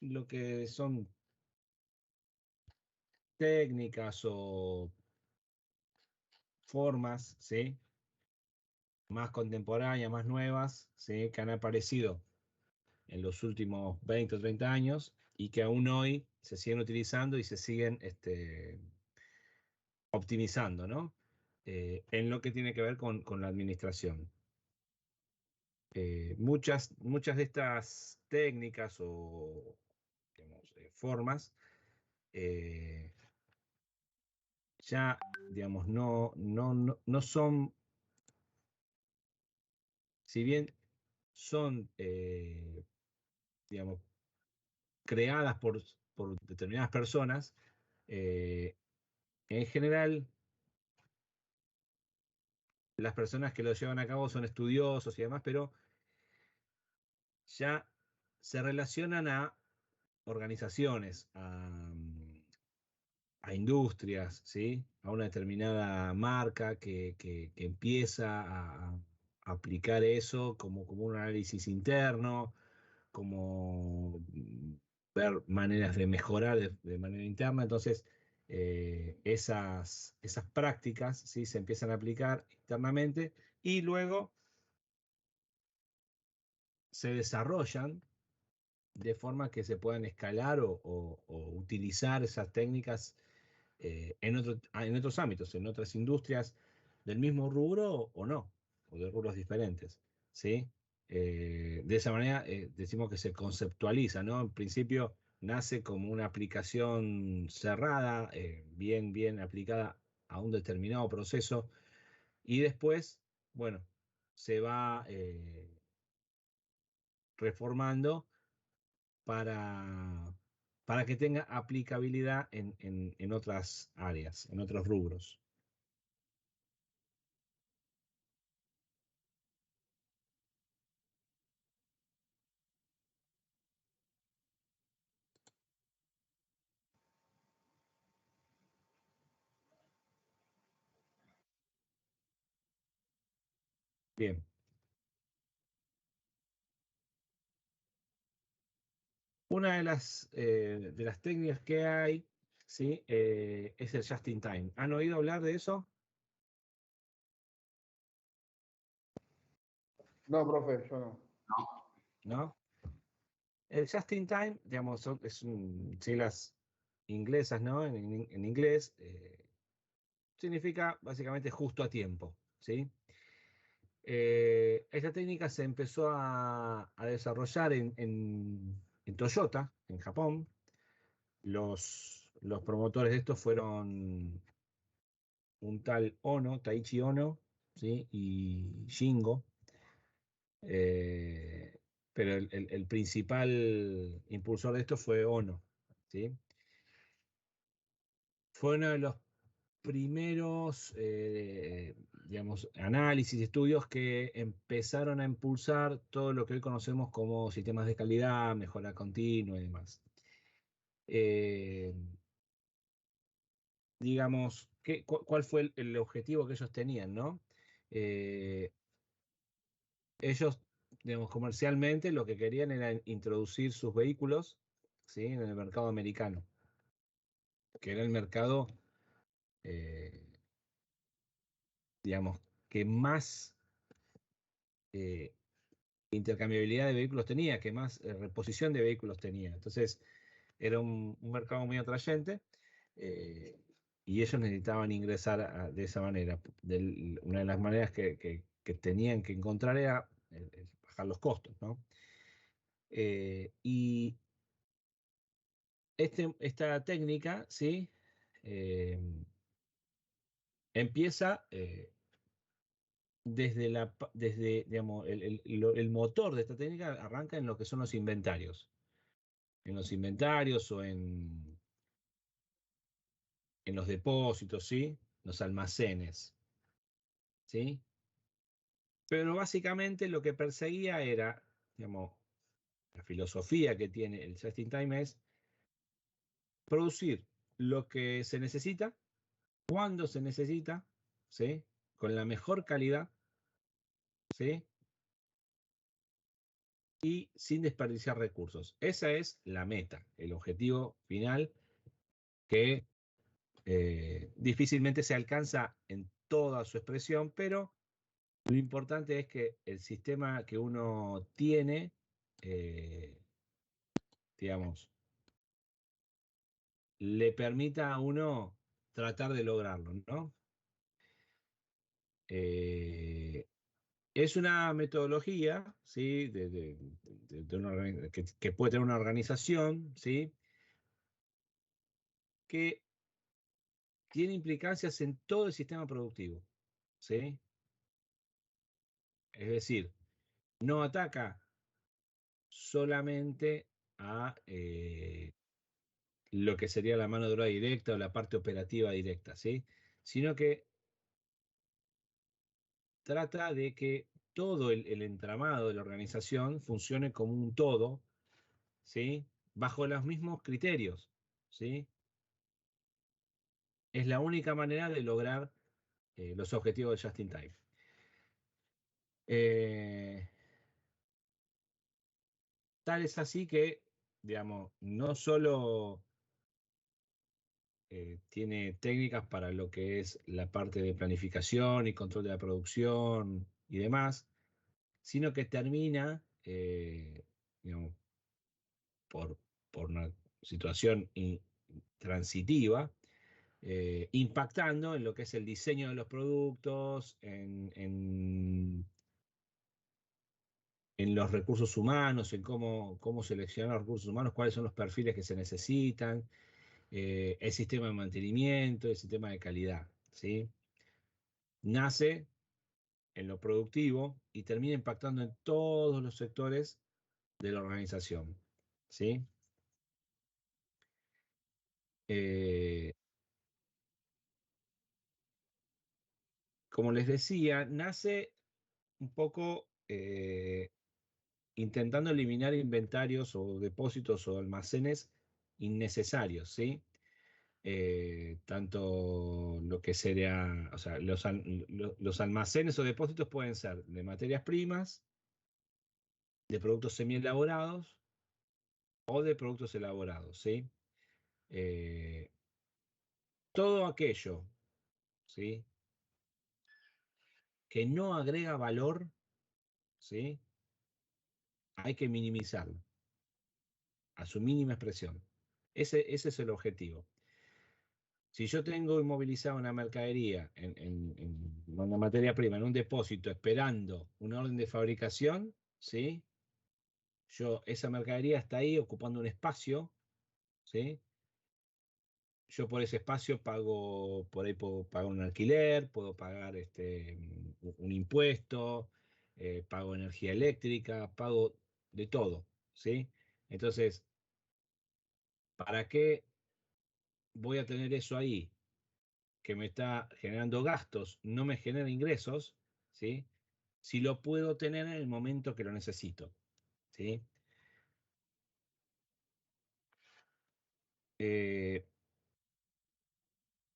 lo que son técnicas o formas, ¿sí? Más contemporáneas, más nuevas, ¿sí? Que han aparecido en los últimos 20 o 30 años y que aún hoy se siguen utilizando y se siguen optimizando, ¿no? En lo que tiene que ver con la administración. Muchas de estas técnicas o digamos, formas eh, ya, digamos, no son, si bien son, digamos, creadas por determinadas personas, eh, en general, las personas que lo llevan a cabo son estudiosos y demás, pero ya se relacionan a organizaciones, a industrias, ¿sí? A una determinada marca que empieza a aplicar eso como un análisis interno, como ver maneras de mejorar de manera interna. Entonces, esas prácticas, ¿sí? Se empiezan a aplicar internamente y luego se desarrollan de forma que se puedan escalar o utilizar esas técnicas en otros ámbitos, en otras industrias del mismo rubro o no, o de rubros diferentes, ¿sí? De esa manera decimos que se conceptualiza, ¿no? En principio nace como una aplicación cerrada, bien aplicada a un determinado proceso, y después, bueno, se va reformando para, para que tenga aplicabilidad en otras áreas, en otros rubros. Bien. Una de las técnicas que hay, ¿sí? Es el just in time. ¿Han oído hablar de eso? No, profe, yo no. ¿No? El just in time, digamos, siglas inglesas, ¿no? En inglés significa básicamente justo a tiempo, ¿sí? Esta técnica se empezó a desarrollar en Toyota, en Japón. Los promotores de esto fueron un tal Ono, Taichi Ono, ¿sí? Y Shingo. Eh, pero el principal impulsor de esto fue Ono, ¿sí? Fue uno de los primeros, digamos, análisis, estudios que empezaron a impulsar todo lo que hoy conocemos como sistemas de calidad, mejora continua y demás. Eh, digamos, ¿cuál fue el objetivo que ellos tenían, ¿no? Eh, ellos, digamos, comercialmente lo que querían era introducir sus vehículos, ¿sí? En el mercado americano, que era el mercado, eh, digamos, que más eh, intercambiabilidad de vehículos tenía, que más reposición de vehículos tenía. Entonces, era un mercado muy atrayente eh, y ellos necesitaban ingresar de esa manera. Una de las maneras que tenían que encontrar era bajar los costos, ¿no? Y esta técnica, ¿sí? Eh, empieza desde, digamos, el motor de esta técnica arranca en lo que son los inventarios. En los inventarios o en los depósitos, ¿sí? Los almacenes, ¿sí? Pero básicamente lo que perseguía era, digamos, la filosofía que tiene el just in time es producir lo que se necesita, cuando se necesita, ¿sí? Con la mejor calidad, ¿sí? y sin desperdiciar recursos. Esa es la meta, el objetivo final que difícilmente se alcanza en toda su expresión, pero lo importante es que el sistema que uno tiene, digamos, le permita a uno tratar de lograrlo, ¿no? Eh, es una metodología, ¿sí? Que puede tener una organización, ¿sí? Que tiene implicancias en todo el sistema productivo, ¿sí? Es decir, no ataca solamente a lo que sería la mano de obra directa o la parte operativa directa, ¿sí? Sino que trata de que todo el entramado de la organización funcione como un todo, ¿sí? Bajo los mismos criterios, ¿sí? Es la única manera de lograr los objetivos de Just in Time. Eh, Tal es así que, digamos, no solo tiene técnicas para lo que es la parte de planificación y control de la producción y demás, sino que termina, digamos, por, por una situación transitiva, impactando en lo que es el diseño de los productos, en los recursos humanos, en cómo seleccionar los recursos humanos, cuáles son los perfiles que se necesitan, el sistema de mantenimiento, el sistema de calidad, ¿sí? Nace en lo productivo y termina impactando en todos los sectores de la organización, ¿sí? Eh, Como les decía, nace un poco intentando eliminar inventarios o depósitos o almacenes innecesarios, ¿sí? Tanto lo que sería, o sea, los almacenes o depósitos pueden ser de materias primas, de productos semi-elaborados o de productos elaborados, ¿sí? Eh, Todo aquello, ¿sí? Que no agrega valor, ¿sí? Hay que minimizarlo a su mínima expresión. Ese es el objetivo. Si yo tengo inmovilizada una mercadería en una materia prima, en un depósito, esperando una orden de fabricación, ¿sí? Esa mercadería está ahí ocupando un espacio, ¿sí? Yo por ese espacio pago, por ahí puedo pagar un alquiler, puedo pagar un impuesto, pago energía eléctrica, pago de todo, ¿sí? Entonces, ¿para qué voy a tener eso ahí que me está generando gastos, no me genera ingresos, ¿sí? Si lo puedo tener en el momento que lo necesito, ¿sí? Eh,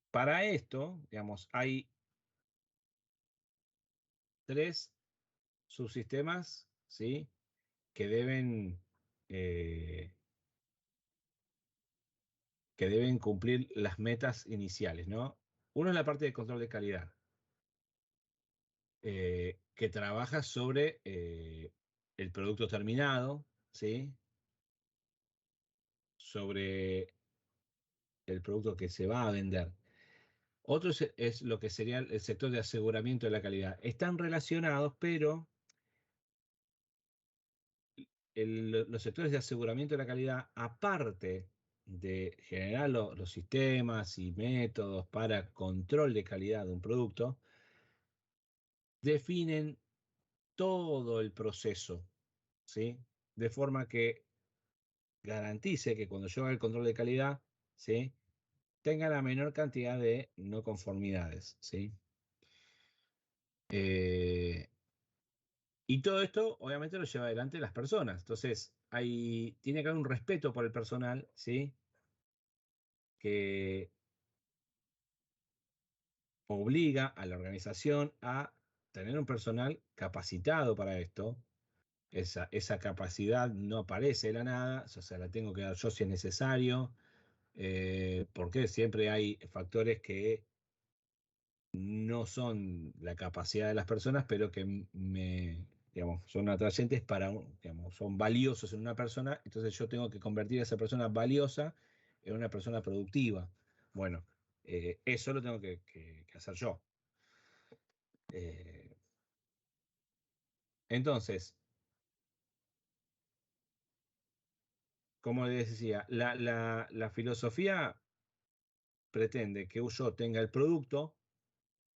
para esto, digamos, hay tres subsistemas, ¿sí? Que eh, deben cumplir las metas iniciales, ¿no? Uno es la parte de control de calidad, que trabaja sobre el producto terminado, ¿sí? Sobre el producto que se va a vender. Otro es lo que sería el sector de aseguramiento de la calidad. Están relacionados, pero los sectores de aseguramiento de la calidad, aparte de generar los sistemas y métodos para control de calidad de un producto, definen todo el proceso, ¿sí? De forma que garantice que cuando yo haga el control de calidad, ¿sí? Tenga la menor cantidad de no conformidades, ¿sí? Eh, y todo esto, obviamente, lo lleva adelante las personas. Entonces, tiene que haber un respeto por el personal, ¿sí? Que obliga a la organización a tener un personal capacitado para esto, esa capacidad no aparece de la nada, o sea, la tengo que dar yo si es necesario, porque siempre hay factores que no son la capacidad de las personas, pero que digamos, son atrayentes digamos, son valiosos en una persona, entonces yo tengo que convertir a esa persona valiosa en una persona productiva. Bueno, eso lo tengo que hacer yo. Eh, entonces, como les decía, la filosofía pretende que yo tenga el producto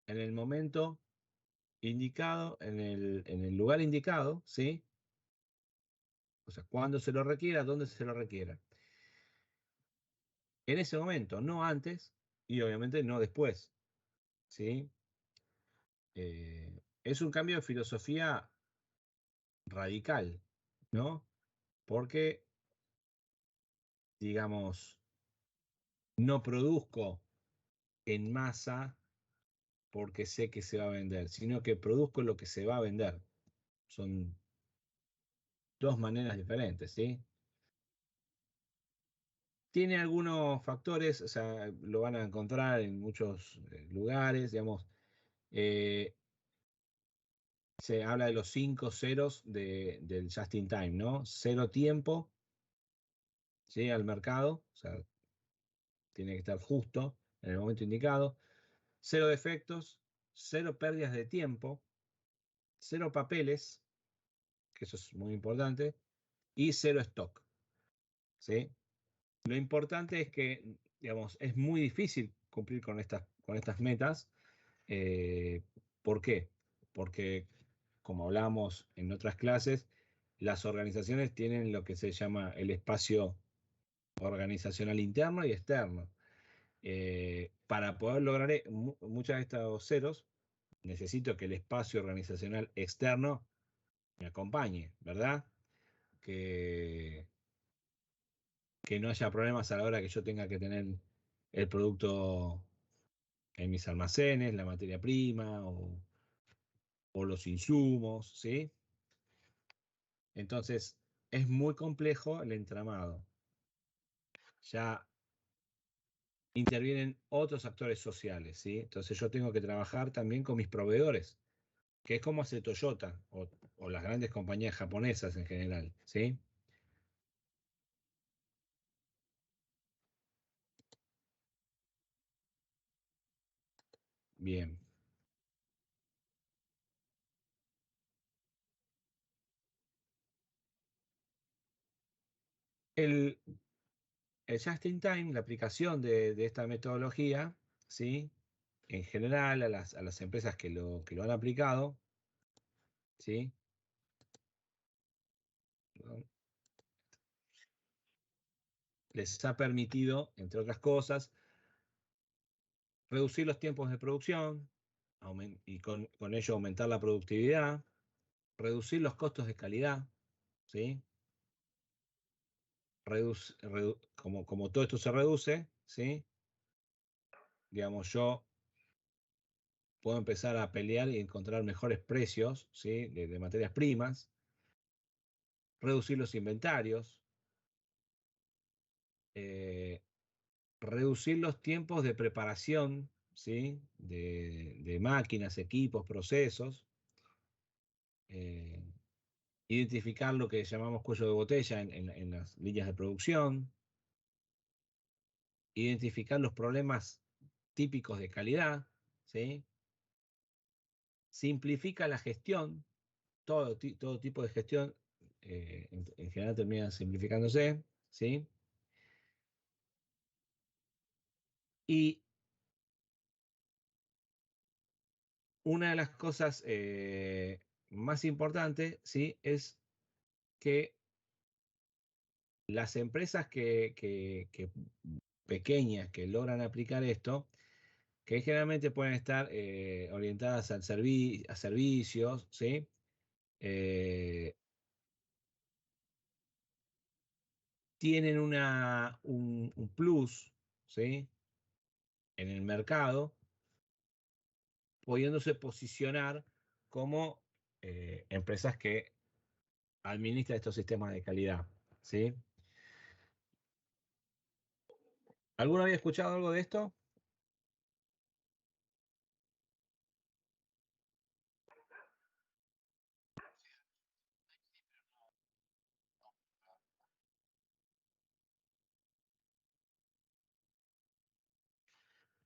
en el momento indicado, en el lugar indicado, ¿sí? O sea, cuando se lo requiera, dónde se lo requiera. En ese momento, no antes y obviamente no después, ¿sí? Es un cambio de filosofía radical, ¿no? Porque, digamos, no produzco en masa porque sé que se va a vender, sino que produzco lo que se va a vender. Son dos maneras diferentes, ¿sí? Tiene algunos factores, o sea, lo van a encontrar en muchos lugares, digamos. eh, Se habla de los 5 ceros del just in time, ¿no? Cero tiempo, ¿sí? Al mercado, o sea, tiene que estar justo en el momento indicado. Cero defectos, cero pérdidas de tiempo, cero papeles, que eso es muy importante, y cero stock, ¿sí? Lo importante es que, digamos, es muy difícil cumplir con estas metas. Eh, ¿Por qué? Porque, como hablamos en otras clases, las organizaciones tienen lo que se llama el espacio organizacional interno y externo. Para poder lograr muchos de estos ceros, necesito que el espacio organizacional externo me acompañe, ¿verdad? Que, que no haya problemas a la hora que yo tenga que tener el producto en mis almacenes, la materia prima o los insumos, ¿sí? Entonces, es muy complejo el entramado. Ya intervienen otros actores sociales, ¿sí? Entonces yo tengo que trabajar también con mis proveedores, que es como hace Toyota o las grandes compañías japonesas en general, ¿sí? Bien. El, el Just in Time, la aplicación de esta metodología, ¿sí? En general, a las empresas que lo han aplicado, ¿sí? Les ha permitido, entre otras cosas, reducir los tiempos de producción y con ello aumentar la productividad, reducir los costos de calidad, ¿sí? Como todo esto se reduce, ¿sí? Digamos, yo puedo empezar a pelear y encontrar mejores precios, ¿sí? De materias primas, reducir los inventarios, eh, reducir los tiempos de preparación, ¿sí? De máquinas, equipos, procesos, eh, identificar lo que llamamos cuello de botella en las líneas de producción, identificar los problemas típicos de calidad, ¿sí? Simplifica la gestión, todo tipo de gestión en general termina simplificándose, ¿sí? Y una de las cosas más importantes, ¿sí? Es que las empresas que pequeñas que logran aplicar esto, que generalmente pueden estar orientadas a servicios, ¿sí? Eh, Tienen un plus, ¿sí? En el mercado, pudiéndose posicionar como empresas que administra estos sistemas de calidad, ¿sí? ¿Alguno había escuchado algo de esto?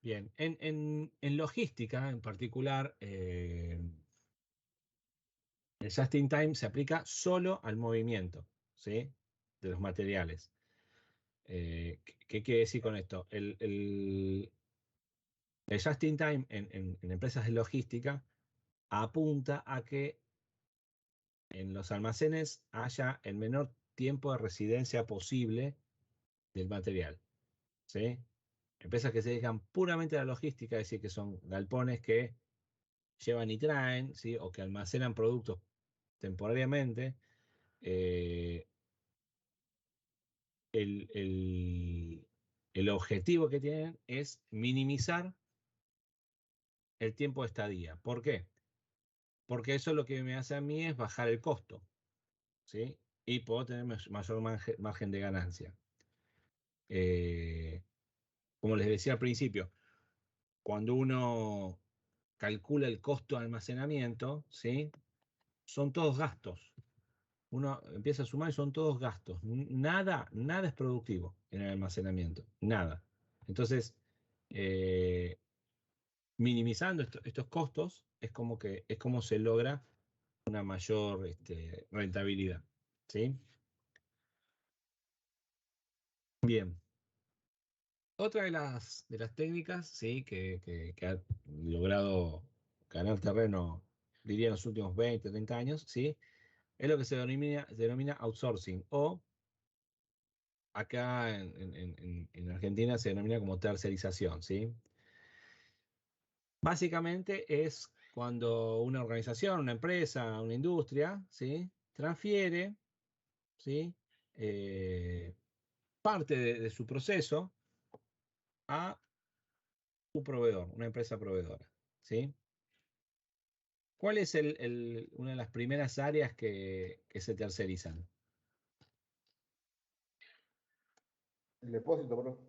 Bien, en logística en particular, el just-in-time se aplica solo al movimiento, ¿sí? De los materiales. ¿Qué quiere decir con esto? El just-in-time en empresas de logística apunta a que en los almacenes haya el menor tiempo de residencia posible del material, ¿sí? Empresas que se dedican puramente a la logística, es decir, que son galpones que llevan y traen, ¿sí? O que almacenan productos temporariamente, eh, el, el- el objetivo que tienen es minimizar el tiempo de estadía. ¿Por qué? Porque eso lo que me hace a mí es bajar el costo, ¿sí? Y puedo tener mayor margen de ganancia. Eh, Como les decía al principio, cuando uno calcula el costo de almacenamiento, ¿sí? Son todos gastos. Uno empieza a sumar y son todos gastos. Nada es productivo en el almacenamiento. Nada. Entonces, eh, minimizando estos costos es como se logra una mayor rentabilidad. ¿Sí? Bien. Otra de las técnicas, ¿sí? Que ha logrado ganar terreno, diría, en los últimos 20, 30 años, ¿sí? Es lo que se denomina outsourcing, o acá en Argentina se denomina como tercerización, ¿sí? Básicamente es cuando una organización, una empresa, una industria, ¿sí? Transfiere, ¿sí? Eh, parte de su proceso a un proveedor, una empresa proveedora, ¿sí? ¿Cuál es una de las primeras áreas que se tercerizan? El depósito, profe.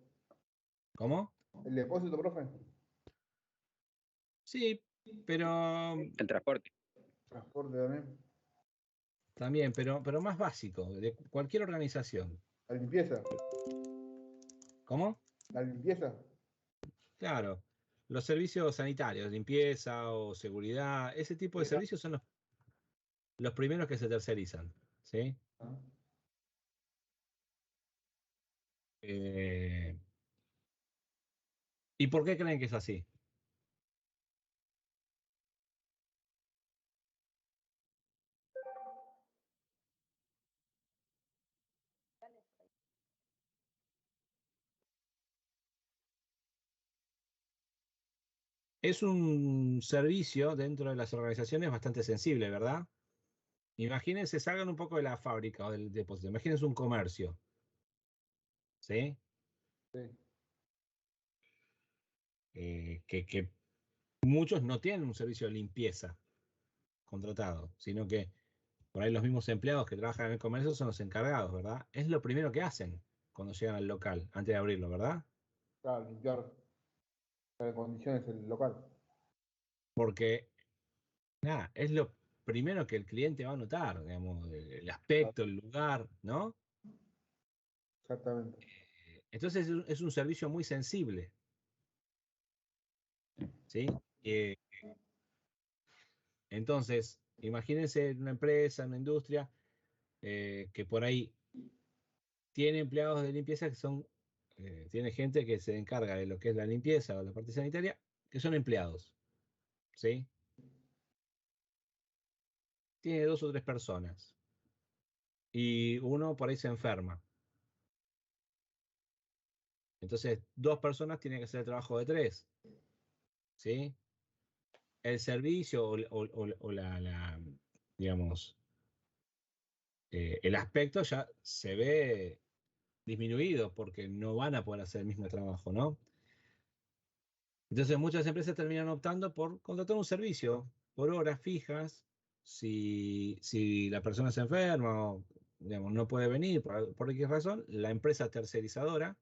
¿Cómo? El depósito, profe. Sí, pero El transporte. Transporte también. también, pero más básico, de cualquier organización. La limpieza. ¿Cómo? La limpieza. Claro, los servicios sanitarios, limpieza o seguridad, ese tipo de servicios son los primeros que se tercerizan, ¿sí? Ah, Eh, ¿Y por qué creen que es así? Es un servicio dentro de las organizaciones bastante sensible, ¿verdad? Imagínense, salgan un poco de la fábrica o del depósito, imagínense un comercio, ¿sí? sí. Que muchos no tienen un servicio de limpieza contratado, sino que por ahí los mismos empleados que trabajan en el comercio son los encargados, ¿verdad? Es lo primero que hacen cuando llegan al local, antes de abrirlo, ¿verdad? Claro, limpiar en condiciones el local. Porque, nada, es lo primero que el cliente va a notar, digamos, el Claro, aspecto, el lugar, ¿no? exactamente. Entonces es un servicio muy sensible, ¿sí? Entonces, imagínense una empresa, una industria, que por ahí tiene empleados de limpieza tiene gente que se encarga de lo que es la limpieza o la parte sanitaria, que son empleados, ¿sí? Tiene dos o tres personas y uno por ahí se enferma. Entonces, dos personas tienen que hacer el trabajo de tres, ¿sí? El servicio o digamos, el aspecto ya se ve disminuido porque no van a poder hacer el mismo trabajo, ¿no? Entonces muchas empresas terminan optando por contratar un servicio por horas fijas, si la persona se enferma o, digamos, no puede venir por X razón, la empresa tercerizadora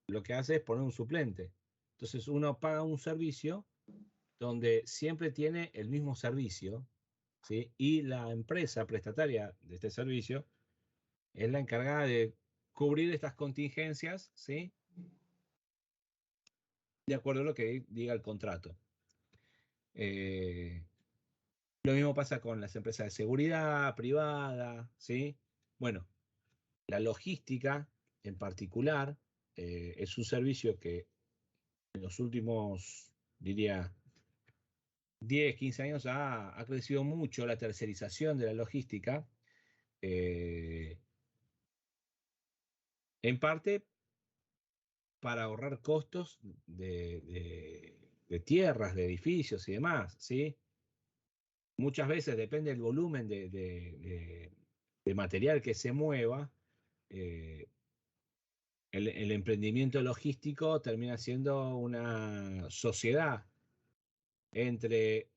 lo que hace es poner un suplente. Entonces uno paga un servicio donde siempre tiene el mismo servicio, ¿sí? Y la empresa prestataria de este servicio es la encargada de cubrir estas contingencias, ¿sí? De acuerdo a lo que diga el contrato. Lo mismo pasa con las empresas de seguridad privada, ¿sí? Bueno, la logística en particular es un servicio que en los últimos, diría, 10, 15 años ha crecido mucho la tercerización de la logística, eh, en parte para ahorrar costos de tierras, de edificios y demás, ¿sí? Muchas veces depende del volumen de material que se mueva, eh, el emprendimiento logístico termina siendo una sociedad entre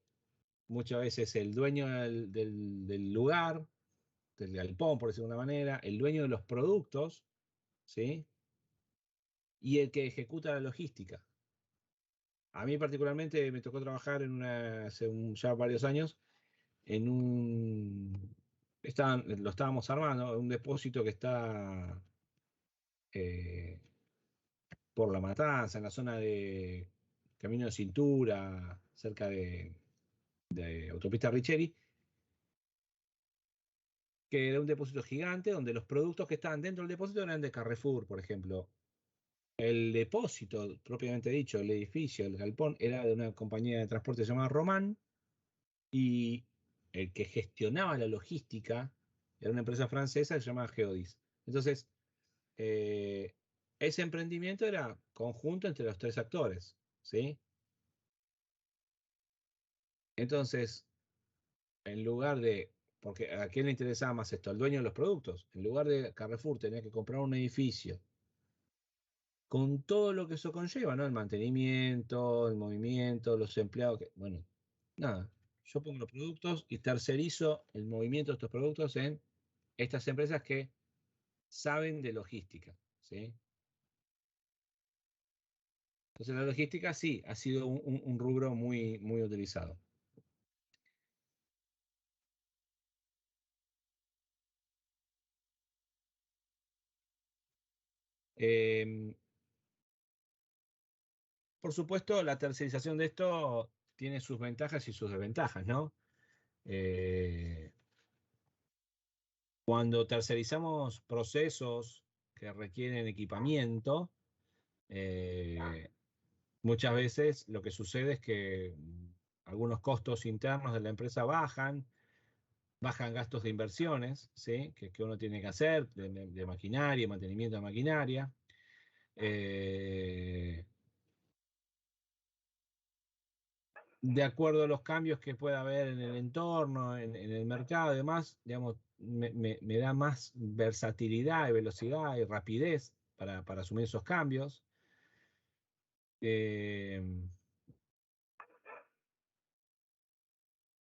muchas veces el dueño del lugar, del galpón, por decirlo de una manera, el dueño de los productos, ¿sí? Y el que ejecuta la logística. A mí particularmente me tocó trabajar hace ya varios años en lo estábamos armando, un depósito que está eh, por La Matanza, en la zona de Camino de Cintura, cerca de Autopista Richeri, que era un depósito gigante donde los productos que estaban dentro del depósito eran de Carrefour, por ejemplo. El depósito, propiamente dicho, el edificio, el galpón, era de una compañía de transporte llamada Román, y el que gestionaba la logística era una empresa francesa que se llamaba Geodis. Entonces, eh, ese emprendimiento era conjunto entre los tres actores, ¿sí? Entonces, en lugar de, porque ¿a quién le interesaba más esto? Al dueño de los productos. En lugar de Carrefour tenía que comprar un edificio con todo lo que eso conlleva, ¿no? El mantenimiento, el movimiento, los empleados, bueno, nada. Yo pongo los productos y tercerizo el movimiento de estos productos en estas empresas que saben de logística, ¿sí? Entonces la logística sí ha sido un rubro muy, muy utilizado. Eh, por supuesto, la tercerización de esto tiene sus ventajas y sus desventajas, ¿no? Eh, Cuando tercerizamos procesos que requieren equipamiento, eh, muchas veces lo que sucede es que algunos costos internos de la empresa bajan gastos de inversiones, ¿sí? Que uno tiene que hacer, de maquinaria, mantenimiento de maquinaria. Eh, de acuerdo a los cambios que pueda haber en el entorno, en el mercado y demás, digamos, me da más versatilidad y velocidad y rapidez para asumir esos cambios. Eh,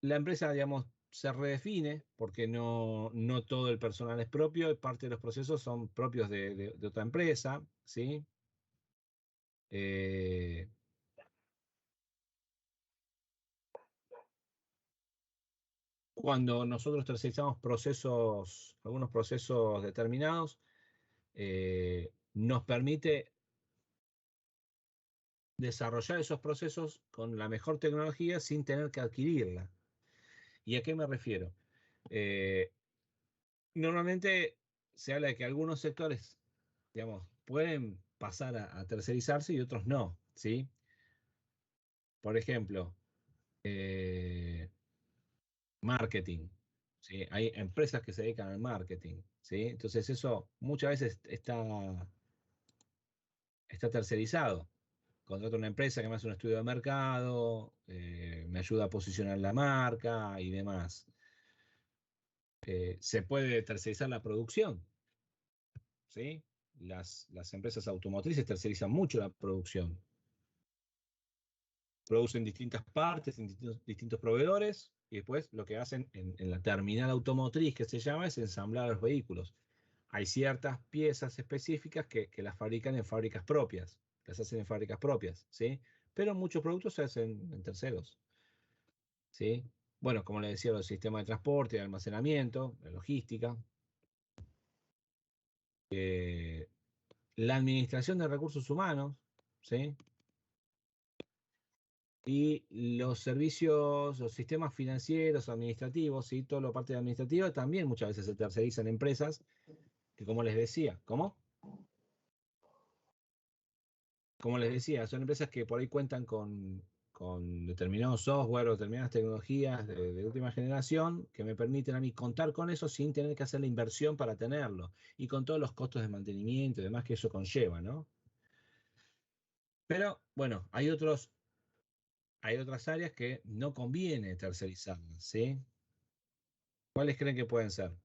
la empresa, digamos, se redefine porque no todo el personal es propio y parte de los procesos son propios de otra empresa, ¿sí? Eh, Cuando nosotros tercerizamos algunos procesos determinados, nos permite desarrollar esos procesos con la mejor tecnología sin tener que adquirirla. ¿Y a qué me refiero? Eh, Normalmente se habla de que algunos sectores, digamos, pueden pasar a tercerizarse y otros no, ¿sí? Por ejemplo, eh, marketing, ¿sí? Hay empresas que se dedican al marketing, ¿sí? Entonces eso muchas veces está tercerizado. Contrato una empresa que me hace un estudio de mercado, me ayuda a posicionar la marca y demás. Se puede tercerizar la producción, ¿sí? Las empresas automotrices tercerizan mucho la producción. Producen distintas partes, en distintos proveedores, y después lo que hacen en la terminal automotriz que se llama es ensamblar los vehículos. Hay ciertas piezas específicas que las fabrican en fábricas propias, las hacen en fábricas propias, ¿sí? Pero muchos productos se hacen en terceros, ¿sí? Bueno, como les decía, los sistemas de transporte, de almacenamiento, de logística, la administración de recursos humanos, ¿sí? Y los servicios, los sistemas financieros, administrativos, ¿sí? Toda la parte administrativa también muchas veces se tercerizan en empresas que, como les decía, ¿cómo? Como les decía, son empresas que por ahí cuentan con determinados software o determinadas tecnologías de última generación que me permiten a mí contar con eso sin tener que hacer la inversión para tenerlo y con todos los costos de mantenimiento y demás que eso conlleva, ¿no? Pero bueno, hay otras áreas que no conviene tercerizarlas, ¿sí? ¿Cuáles creen que pueden ser?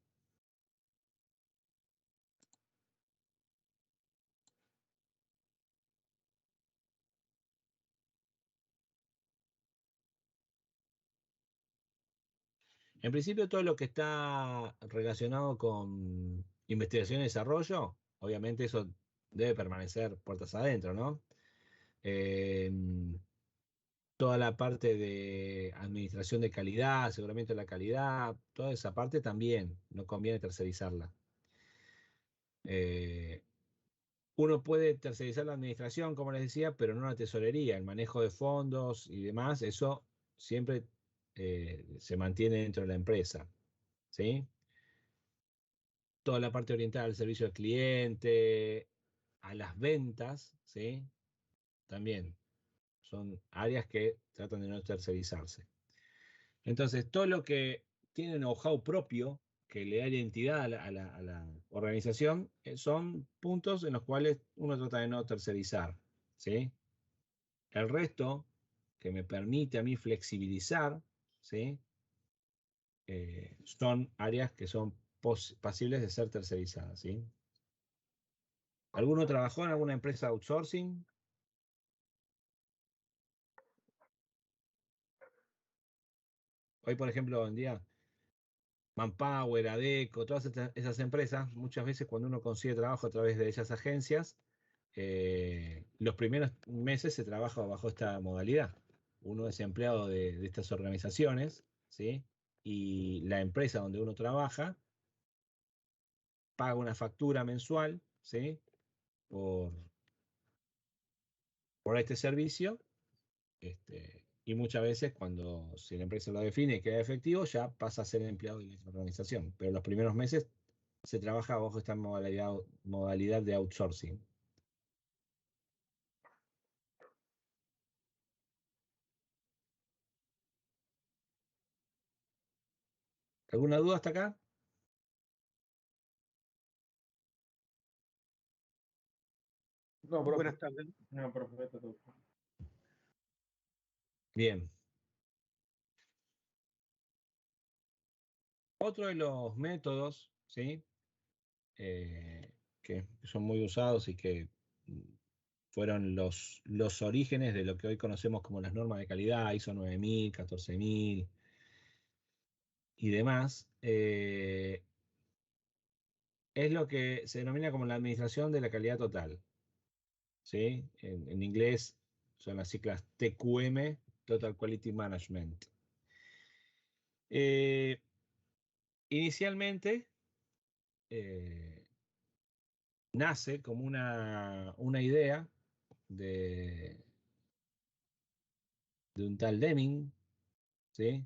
En principio, todo lo que está relacionado con investigación y desarrollo, obviamente eso debe permanecer puertas adentro, ¿no? Eh, Toda la parte de administración de calidad, aseguramiento de la calidad, toda esa parte también no conviene tercerizarla. Eh, Uno puede tercerizar la administración, como les decía, pero no la tesorería, el manejo de fondos y demás, eso siempre se mantiene dentro de la empresa, ¿sí? Toda la parte orientada al servicio al cliente, a las ventas, ¿sí? También son áreas que tratan de no tercerizarse. Entonces, todo lo que tiene know-how propio, que le da identidad a la organización, son puntos en los cuales uno trata de no tercerizar, ¿sí? El resto, que me permite a mí flexibilizar, ¿sí? Son áreas que son pasibles de ser tercerizadas, ¿sí? ¿Alguno trabajó en alguna empresa outsourcing? Hoy, por ejemplo, en día, Manpower, Adecco, todas esas empresas, muchas veces cuando uno consigue trabajo a través de esas agencias, los primeros meses se trabaja bajo esta modalidad. Uno es empleado de estas organizaciones, ¿sí? Y la empresa donde uno trabaja paga una factura mensual, ¿sí? Por, por este servicio. Y muchas veces cuando si la empresa lo define y queda efectivo, ya pasa a ser empleado de la organización. Pero los primeros meses se trabaja bajo esta modalidad de outsourcing. ¿Alguna duda hasta acá? No, profe. Buenas tardes. No, profe, está todo. Bien. Otro de los métodos, ¿sí? Que son muy usados y que fueron los orígenes de lo que hoy conocemos como las normas de calidad, ISO 9000, 14000 y demás, es lo que se denomina como la administración de la calidad total, ¿sí? En inglés son las siglas TQM, Total Quality Management. Eh, Inicialmente eh, nace como una idea de, de un tal Deming, ¿sí?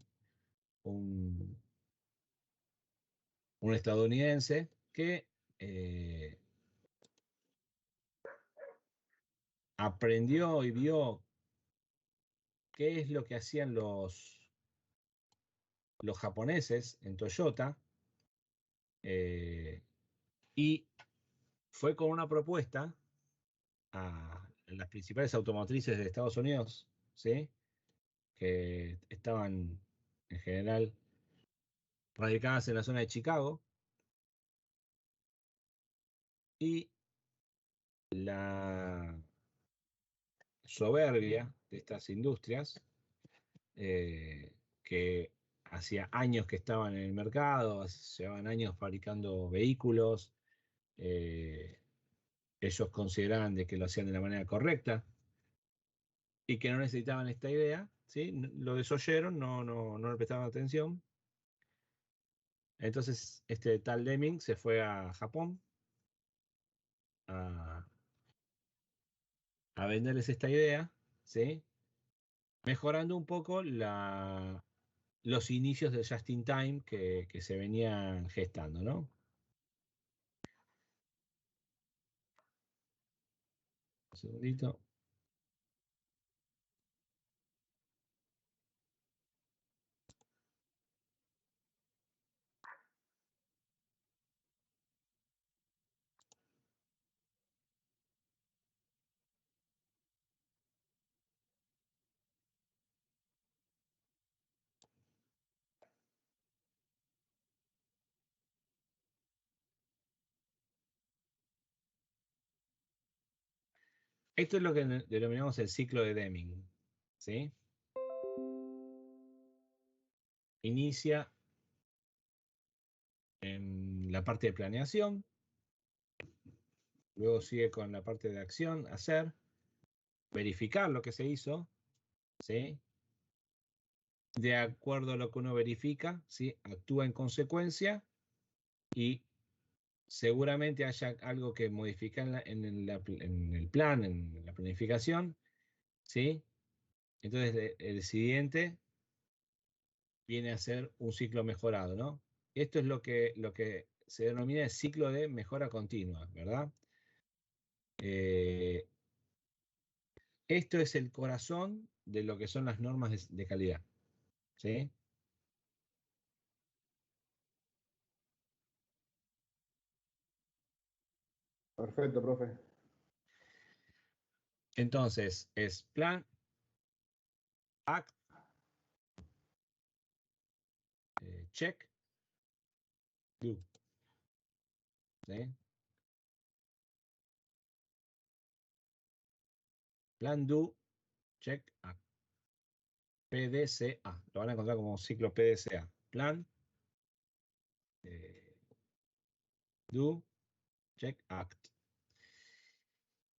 Un, un estadounidense que aprendió y vio qué es lo que hacían los japoneses en Toyota, y fue con una propuesta a las principales automotrices de Estados Unidos, ¿sí? Que estaban en general radicadas en la zona de Chicago, y la soberbia de estas industrias, que hacía años que estaban en el mercado, llevaban años fabricando vehículos. Ellos consideraban de que lo hacían de la manera correcta y que no necesitaban esta idea, ¿sí? Lo desoyeron, no le prestaban atención. Entonces, este tal Deming se fue a Japón a, a venderles esta idea, ¿sí? Mejorando un poco los inicios del Just in Time que se venían gestando, ¿no? Un segundito. Esto es lo que denominamos el ciclo de Deming, ¿sí? Inicia en la parte de planeación, luego sigue con la parte de acción, hacer, verificar lo que se hizo, ¿sí? De acuerdo a lo que uno verifica, ¿sí? Actúa en consecuencia y seguramente haya algo que modificar en el plan, en la planificación, ¿sí? Entonces el siguiente viene a ser un ciclo mejorado, ¿no? Esto es lo que se denomina el ciclo de mejora continua, ¿verdad? Eh, Esto es el corazón de lo que son las normas de calidad, ¿sí? Perfecto, profe. Entonces, es plan, act, check, do, ¿sí? Plan, do, check, act. PDCA. Lo van a encontrar como ciclo PDCA. Plan, eh, do, check, act.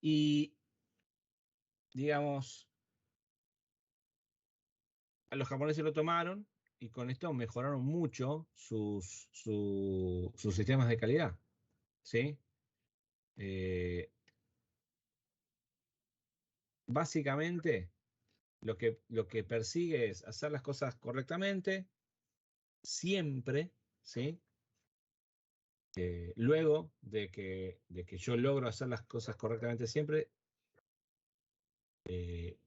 Y, digamos, a los japoneses lo tomaron y con esto mejoraron mucho sus sistemas de calidad, ¿sí? Eh, Básicamente, lo que persigue es hacer las cosas correctamente, siempre, ¿sí? Luego de que yo logro hacer las cosas correctamente siempre, eh,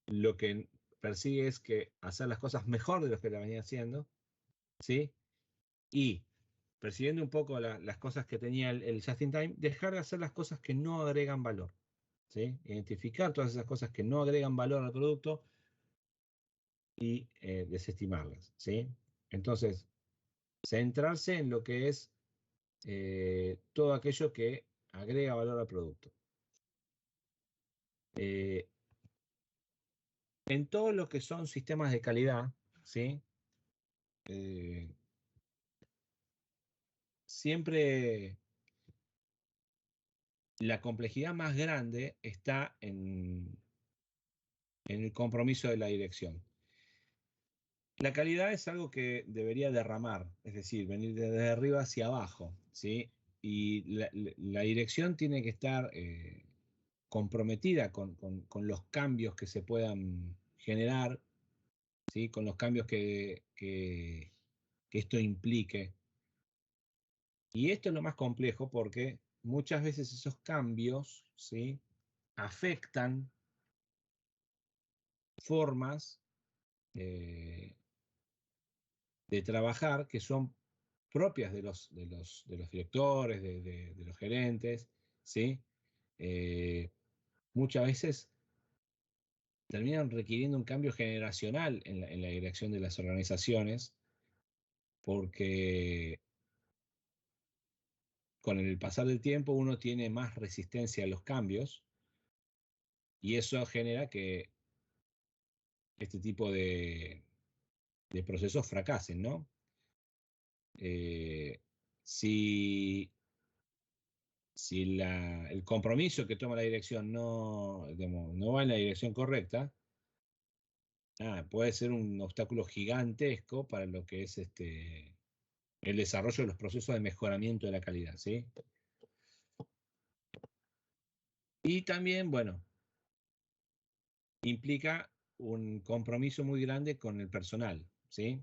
lo que persigue es que hacer las cosas mejor de lo que la venía haciendo, ¿sí? Y persiguiendo un poco las cosas que tenía el Just in Time, dejar de hacer las cosas que no agregan valor, ¿sí? Identificar todas esas cosas que no agregan valor al producto y desestimarlas, ¿sí? Entonces, centrarse en lo que es todo aquello que agrega valor al producto. Eh, en todo lo que son sistemas de calidad, ¿sí? Eh, Siempre la complejidad más grande está en el compromiso de la dirección. La calidad es algo que debería derramar, es decir, venir desde arriba hacia abajo, ¿sí? Y la dirección tiene que estar comprometida con los cambios que se puedan generar, ¿sí? Con los cambios que esto implique. Y esto es lo más complejo porque muchas veces esos cambios, ¿sí? Afectan formas eh, de trabajar que son propias de los directores, de los gerentes, ¿sí? Muchas veces terminan requiriendo un cambio generacional en la dirección de las organizaciones, porque con el pasar del tiempo uno tiene más resistencia a los cambios y eso genera que este tipo procesos fracasen, ¿no? Si el compromiso que toma la dirección no, digamos, no va en la dirección correcta, puede ser un obstáculo gigantesco para lo que es el desarrollo de los procesos de mejoramiento de la calidad, ¿sí? Y también, bueno, implica un compromiso muy grande con el personal, ¿sí?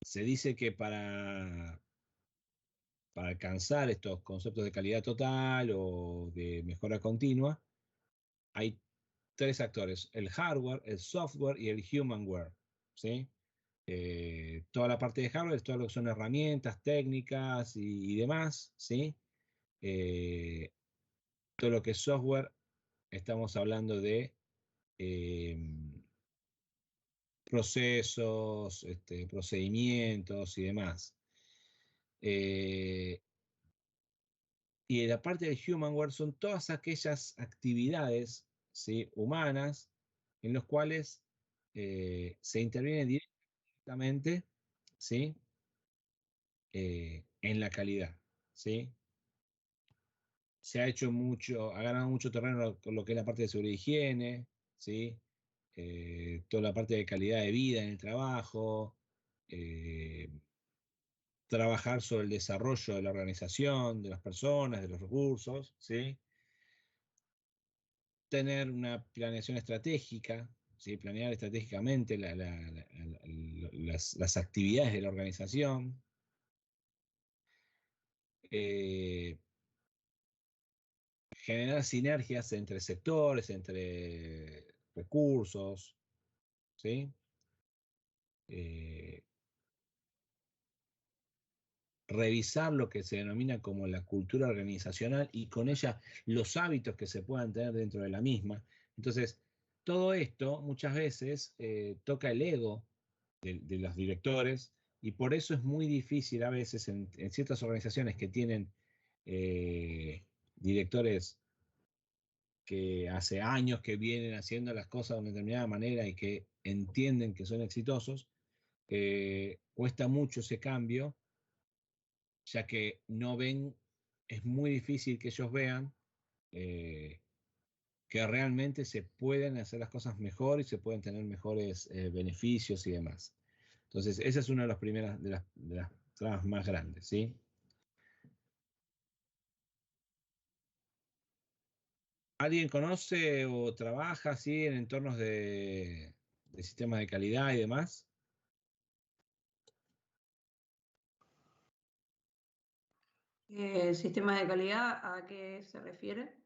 Se dice que para alcanzar estos conceptos de calidad total o de mejora continua, hay tres actores: el hardware, el software y el humanware, ¿sí? Toda la parte de hardware es todo lo que son herramientas, técnicas y demás, ¿sí? Todo lo que es software, estamos hablando de procesos, procedimientos y demás. Y la parte del humanware son todas aquellas actividades, ¿sí?, humanas en las cuales se interviene directamente, ¿sí?, en la calidad, ¿sí? Se ha hecho mucho, ha ganado mucho terreno con lo que es la parte de seguridad y higiene, ¿sí? Toda la parte de calidad de vida en el trabajo, eh, trabajar sobre el desarrollo de la organización, de las personas, de los recursos, ¿sí? Tener una planeación estratégica, ¿sí? Planear estratégicamente las actividades de la organización. Generar sinergias entre sectores, entre recursos, ¿sí? Eh, Revisar lo que se denomina como la cultura organizacional y con ella los hábitos que se puedan tener dentro de la misma. Entonces, todo esto muchas veces toca el ego de los directores, y por eso es muy difícil a veces en ciertas organizaciones que tienen directores que hace años que vienen haciendo las cosas de una determinada manera y que entienden que son exitosos, cuesta mucho ese cambio, ya que no ven, es muy difícil que ellos vean eh, que realmente se pueden hacer las cosas mejor y se pueden tener mejores beneficios y demás. Entonces, esa es una de las primeras, de las trabas más grandes, ¿sí? ¿Alguien conoce o trabaja así en entornos de sistemas de calidad y demás? ¿Sistemas de calidad a qué se refiere?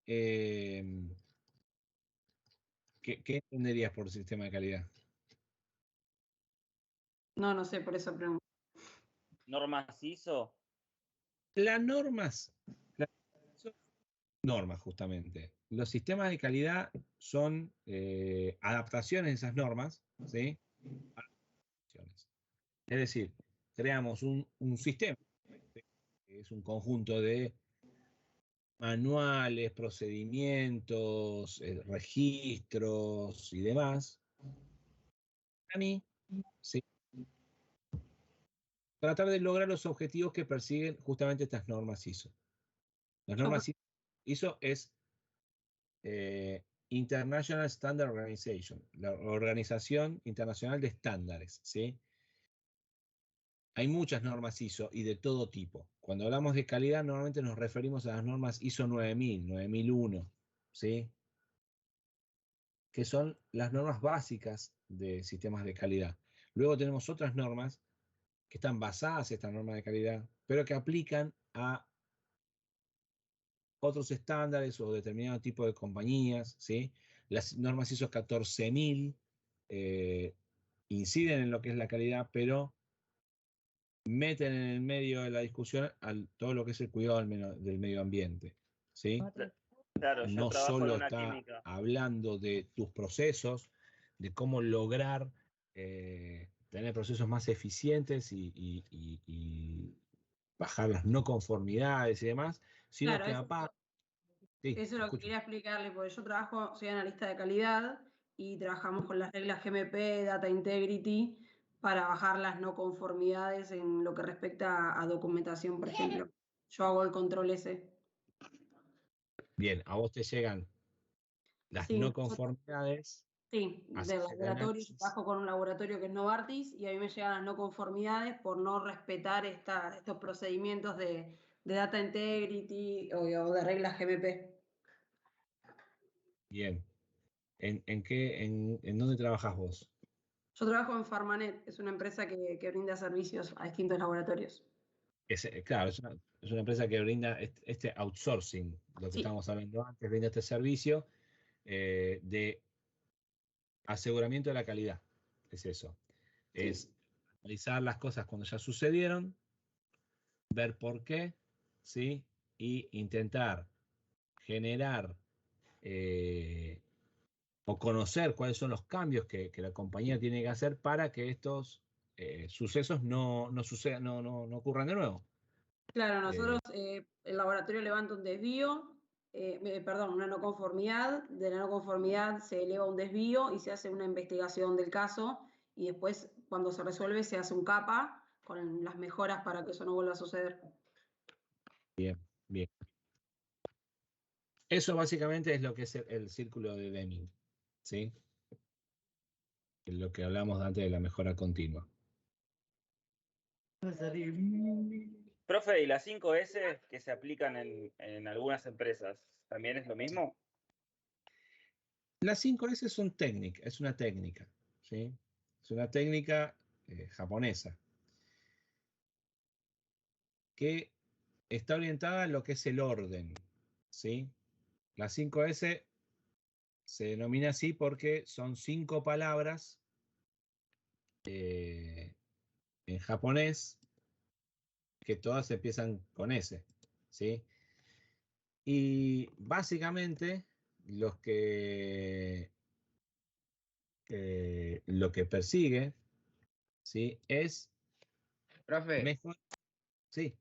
¿Qué entenderías por sistema de calidad? No sé, por eso pregunto. ¿Normas ISO? Las normas, son normas justamente. Los sistemas de calidad son adaptaciones de esas normas, ¿sí? Es decir, creamos un sistema, que es un conjunto de manuales, procedimientos, registros y demás. A mí, ¿sí?, tratar de lograr los objetivos que persiguen justamente estas normas ISO. Las normas ISO es International Standard Organization, la Organización Internacional de Estándares, ¿sí? Hay muchas normas ISO y de todo tipo. Cuando hablamos de calidad, normalmente nos referimos a las normas ISO 9000, 9001, ¿sí?, que son las normas básicas de sistemas de calidad. Luego tenemos otras normas que están basadas en estas normas de calidad, pero que aplican a otros estándares o determinado tipo de compañías, ¿sí? Las normas ISO 14000 inciden en lo que es la calidad, pero meten en el medio de la discusión todo lo que es el cuidado del medio ambiente, ¿sí? Claro, yo No trabajo en solo una está química. hablando de tus procesos, de cómo lograr tener procesos más eficientes y bajar las no conformidades y demás, sino Claro, que aparte... Sí, eso es lo que escucho. quería explicarle, porque yo trabajo, soy analista de calidad y trabajamos con las reglas GMP, Data Integrity, para bajar las no conformidades en lo que respecta a documentación, por ejemplo. Yo hago el control ese. Bien, a vos te llegan las Sí, no conformidades, sí, del haces el laboratorio. Yo análisis. trabajo con un laboratorio que es Novartis y a mí me llegan las no conformidades por no respetar estos procedimientos de Data Integrity o de reglas GMP. Bien. ¿En dónde trabajas vos? Yo trabajo en Pharmanet, es una empresa que brinda servicios a distintos laboratorios. Claro, es una empresa que brinda este outsourcing, lo que Sí, estábamos hablando antes, brinda este servicio de aseguramiento de la calidad. Es eso. sí. Es analizar las cosas cuando ya sucedieron, ver por qué, ¿sí? Y intentar generar o conocer cuáles son los cambios que la compañía tiene que hacer para que estos sucesos no sucedan, no ocurran de nuevo. Claro, nosotros, Eh, el laboratorio levanta un desvío, perdón, una no conformidad, de la no conformidad se eleva un desvío y se hace una investigación del caso y después cuando se resuelve se hace un CAPA con las mejoras para que eso no vuelva a suceder. Bien, bien. Eso básicamente es lo que es el círculo de Deming, ¿sí? Es lo que hablamos antes de la mejora continua. Profe, ¿y las 5S que se aplican en algunas empresas, también es lo mismo? Las 5S son técnicas, es una técnica, ¿sí? Es una técnica japonesa que está orientada a lo que es el orden, ¿sí? Las 5S se denomina así porque son 5 palabras en japonés que todas empiezan con S, ¿sí? Y básicamente lo que persigue, ¿sí? Es Profe, mejor, sí.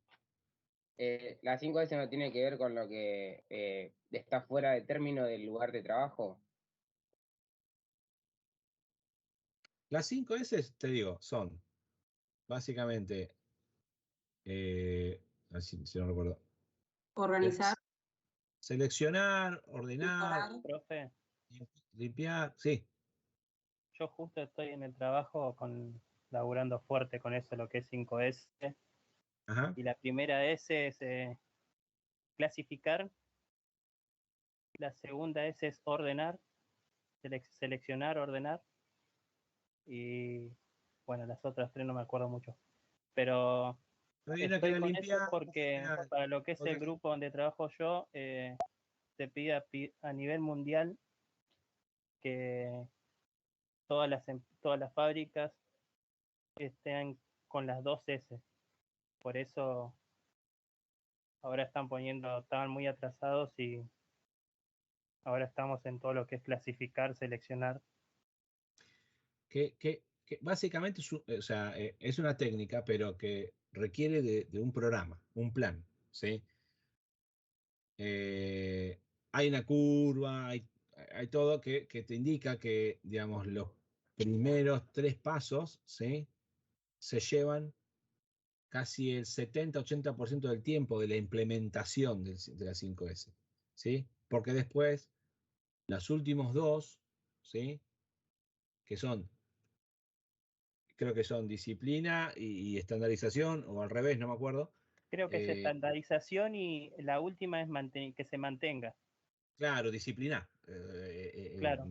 la 5S no tiene que ver con lo que está fuera de término del lugar de trabajo. Las 5 S, te digo, son básicamente, así, si no recuerdo, Organizar, seleccionar, ordenar, mejorar. Profe, limpiar, sí. yo justo estoy en el trabajo laburando fuerte con eso, lo que es 5S. Ajá. Y la primera S es clasificar, la segunda S es ordenar, seleccionar, ordenar. Y bueno, las otras tres no me acuerdo mucho. Pero Hay una que estoy era con eso limpiar, porque ordenar, para lo que es el otra- grupo donde trabajo yo, se pide a nivel mundial que todas las fábricas estén con las dos S. Por eso ahora estaban muy atrasados y ahora estamos en todo lo que es clasificar, seleccionar. que básicamente o sea, es una técnica, pero que requiere de un programa, un plan, ¿sí? Hay una curva, hay todo que te indica que, digamos, los primeros 3 pasos, ¿sí? Se llevan casi el 70-80% del tiempo de la implementación de la 5S, ¿sí? Porque después, los últimos dos, ¿sí? Que son, creo que son disciplina y estandarización, o al revés, no me acuerdo. Creo que es estandarización y la última es que se mantenga. Claro, disciplina. Claro,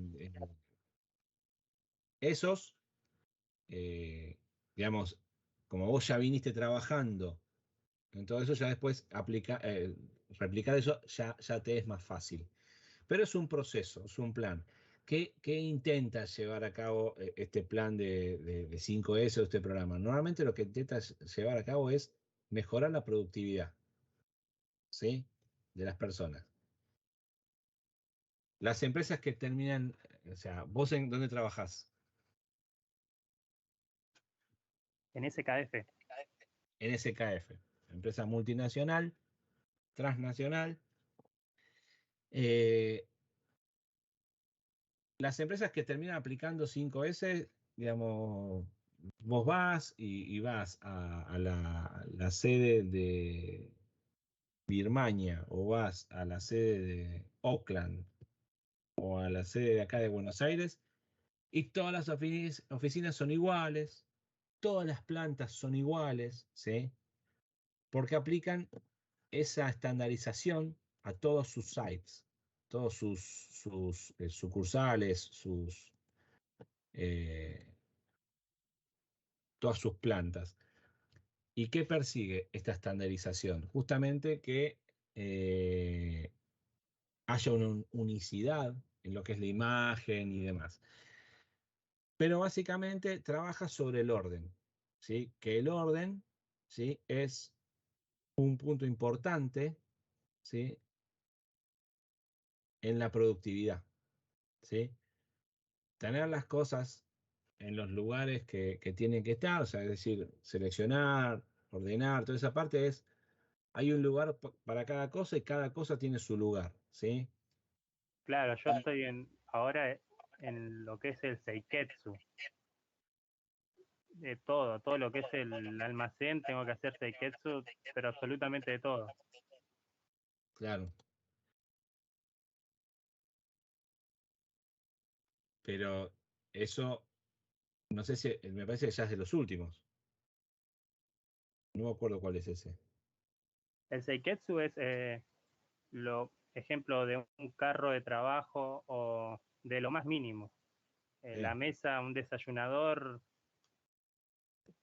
Esos, digamos, como vos ya viniste trabajando en todo eso, ya después replicar eso ya te es más fácil. Pero es un proceso, es un plan. ¿Qué intenta llevar a cabo este plan de 5S o este programa? Normalmente lo que intenta llevar a cabo es mejorar la productividad, ¿sí? De las personas. Las empresas que terminan, o sea, ¿vos en dónde trabajás? en SKF. En SKF, empresa multinacional, transnacional. las empresas que terminan aplicando 5S, digamos, vos vas y vas a la sede de Birmania o vas a la sede de Oakland o a la sede de acá de Buenos Aires y todas las oficinas son iguales, todas las plantas son iguales, ¿sí? Porque aplican esa estandarización a todos sus sites, todos sus sucursales, eh, todas sus plantas. ¿Y qué persigue esta estandarización? Justamente que haya una unicidad en lo que es la imagen y demás. Pero básicamente trabaja sobre el orden, ¿sí? Que el orden, ¿sí? Es un punto importante, ¿sí? En la productividad, ¿sí? Tener las cosas en los lugares que tienen que estar, o sea, es decir, seleccionar, ordenar, toda esa parte es, hay un lugar para cada cosa y cada cosa tiene su lugar, ¿sí? Claro, yo estoy ahora en lo que es el Seiketsu. De todo lo que es el almacén, tengo que hacer Seiketsu, pero absolutamente de todo. Claro. Pero eso, no sé si, me parece que ya es de los últimos. No me acuerdo cuál es ese. El Seiketsu es ejemplo de un carro de trabajo o de lo más mínimo. La mesa, un desayunador,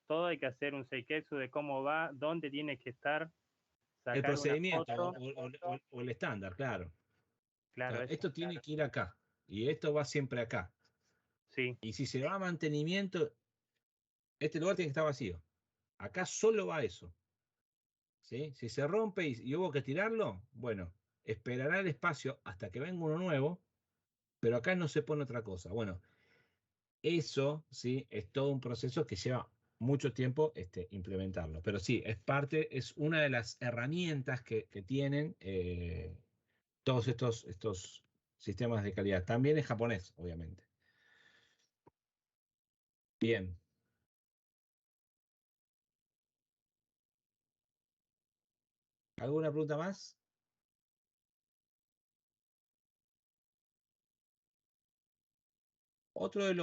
todo hay que hacer un Seiketsu de cómo va, dónde tiene que estar, El sacar una procedimiento foto. o el estándar, claro. Claro, eso. Esto tiene que ir acá y esto va siempre acá. Sí, Y si se va a mantenimiento, este lugar tiene que estar vacío. Acá solo va eso. ¿Sí? Si se rompe y hubo que tirarlo, bueno, esperará el espacio hasta que venga uno nuevo, pero acá no se pone otra cosa. Bueno, eso sí es todo un proceso que lleva mucho tiempo implementarlo. Pero sí, es una de las herramientas que tienen todos estos sistemas de calidad. También es japonés, obviamente. Bien. ¿Alguna pregunta más? Otro de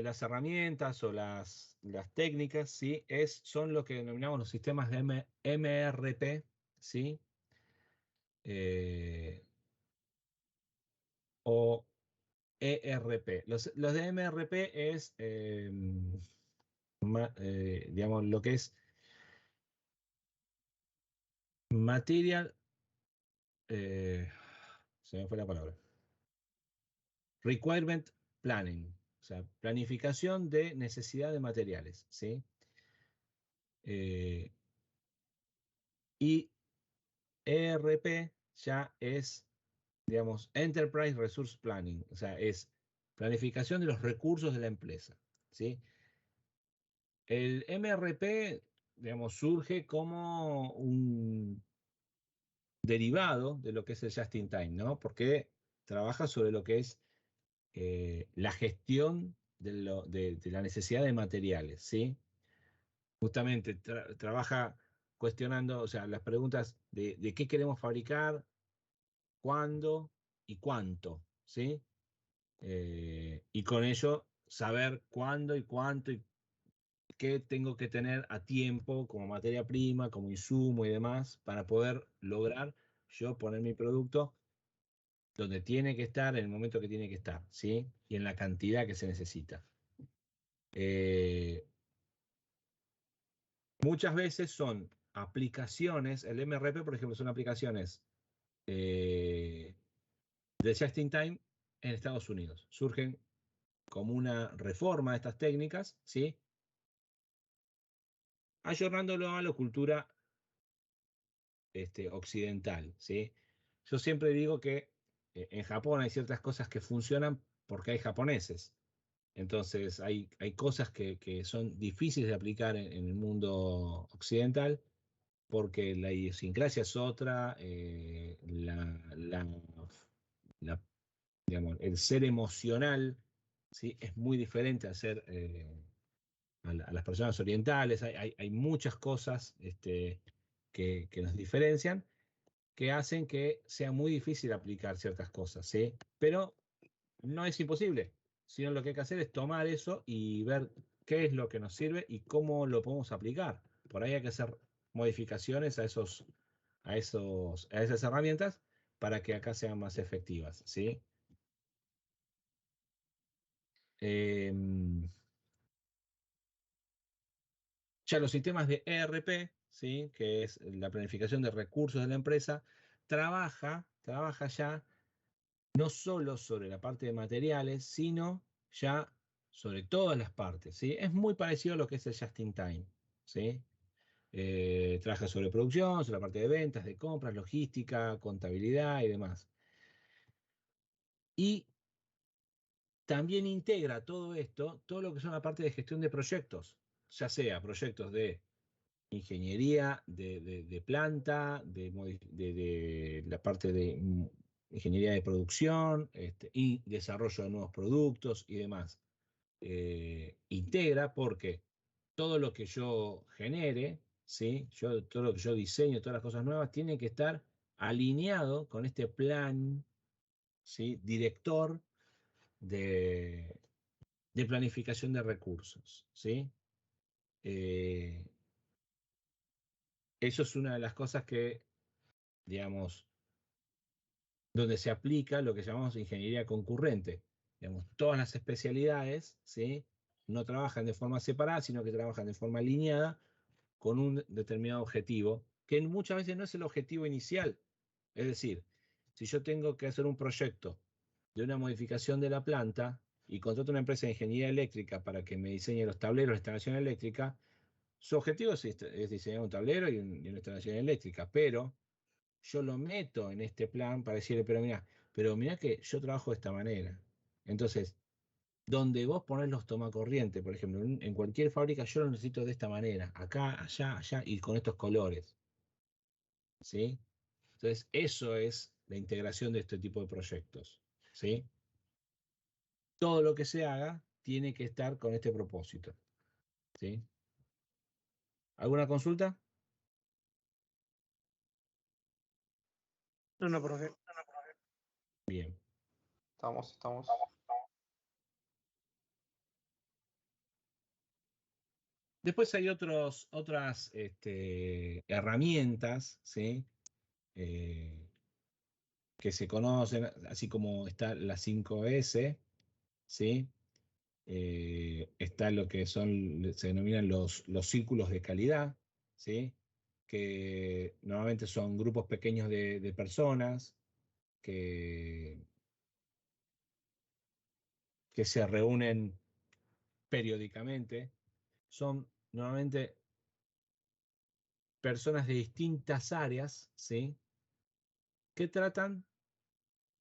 las herramientas o las técnicas, ¿sí? Son lo que denominamos los sistemas de MRP, ¿sí? O ERP. Los de MRP es, digamos, lo que es Material, se me fue la palabra, Requirement Planning, o sea, planificación de necesidad de materiales, ¿sí? Y ERP ya es, digamos, Enterprise Resource Planning, o sea, es planificación de los recursos de la empresa, ¿sí? El MRP, digamos, surge como un derivado de lo que es el Just in Time, ¿no? Porque trabaja sobre lo que es la gestión de la necesidad de materiales, ¿sí? Justamente trabaja cuestionando, o sea, las preguntas de qué queremos fabricar, cuándo y cuánto, ¿sí? Y con ello saber cuándo y cuánto y qué tengo que tener a tiempo como materia prima, como insumo y demás, para poder lograr yo poner mi producto donde tiene que estar en el momento que tiene que estar, ¿sí? Y en la cantidad que se necesita. Muchas veces son aplicaciones, el MRP, por ejemplo, son aplicaciones de Just in Time en Estados Unidos. Surgen como una reforma de estas técnicas, ¿sí? Ayornándolo a la cultura occidental, ¿sí? Yo siempre digo que en Japón hay ciertas cosas que funcionan porque hay japoneses. Entonces hay cosas que son difíciles de aplicar en el mundo occidental porque la idiosincrasia es otra, digamos, el ser emocional, ¿sí? Es muy diferente a ser a las personas orientales. Hay muchas cosas que nos diferencian, que hacen que sea muy difícil aplicar ciertas cosas, ¿sí? Pero no es imposible, sino lo que hay que hacer es tomar eso y ver qué es lo que nos sirve y cómo lo podemos aplicar. Por ahí hay que hacer modificaciones a esas herramientas para que acá sean más efectivas, ¿sí? Ya los sistemas de ERP, ¿sí? Que es la planificación de recursos de la empresa, trabaja ya no solo sobre la parte de materiales, sino ya sobre todas las partes, ¿sí? Es muy parecido a lo que es el Just in Time, ¿sí? Trabaja sobre producción, sobre la parte de ventas, de compras, logística, contabilidad y demás. Y también integra todo esto, todo lo que son la parte de gestión de proyectos, ya sea proyectos de ingeniería, de planta, de la parte de ingeniería de producción, y desarrollo de nuevos productos y demás. Integra porque todo lo que yo genere, ¿sí? Todo lo que yo diseño, todas las cosas nuevas, tiene que estar alineado con este plan, ¿sí? Director de, de planificación de recursos, ¿sí? Eh, Eso es una de las cosas que, digamos, donde se aplica lo que llamamos ingeniería concurrente. Digamos, todas las especialidades, ¿sí? No trabajan de forma separada, sino que trabajan de forma alineada con un determinado objetivo, que muchas veces no es el objetivo inicial. Es decir, si yo tengo que hacer un proyecto de una modificación de la planta y contrato una empresa de ingeniería eléctrica para que me diseñe los tableros de instalación eléctrica, su objetivo es diseñar un tablero y una instalación eléctrica, pero yo lo meto en este plan para decirle, pero mira que yo trabajo de esta manera. Entonces, donde vos ponés los tomacorriente, por ejemplo, en cualquier fábrica, yo lo necesito de esta manera, acá, allá, allá, y con estos colores. ¿Sí? Entonces, eso es la integración de este tipo de proyectos. ¿Sí? Todo lo que se haga tiene que estar con este propósito. ¿Sí? ¿Alguna consulta? No, profe. Bien. Estamos. Después hay otras herramientas, ¿sí? Que se conocen, así como está la 5S, ¿sí? Está lo que se denominan los círculos de calidad, ¿sí? Que normalmente son grupos pequeños de personas que, que se reúnen periódicamente. Son normalmente personas de distintas áreas, ¿sí? Que tratan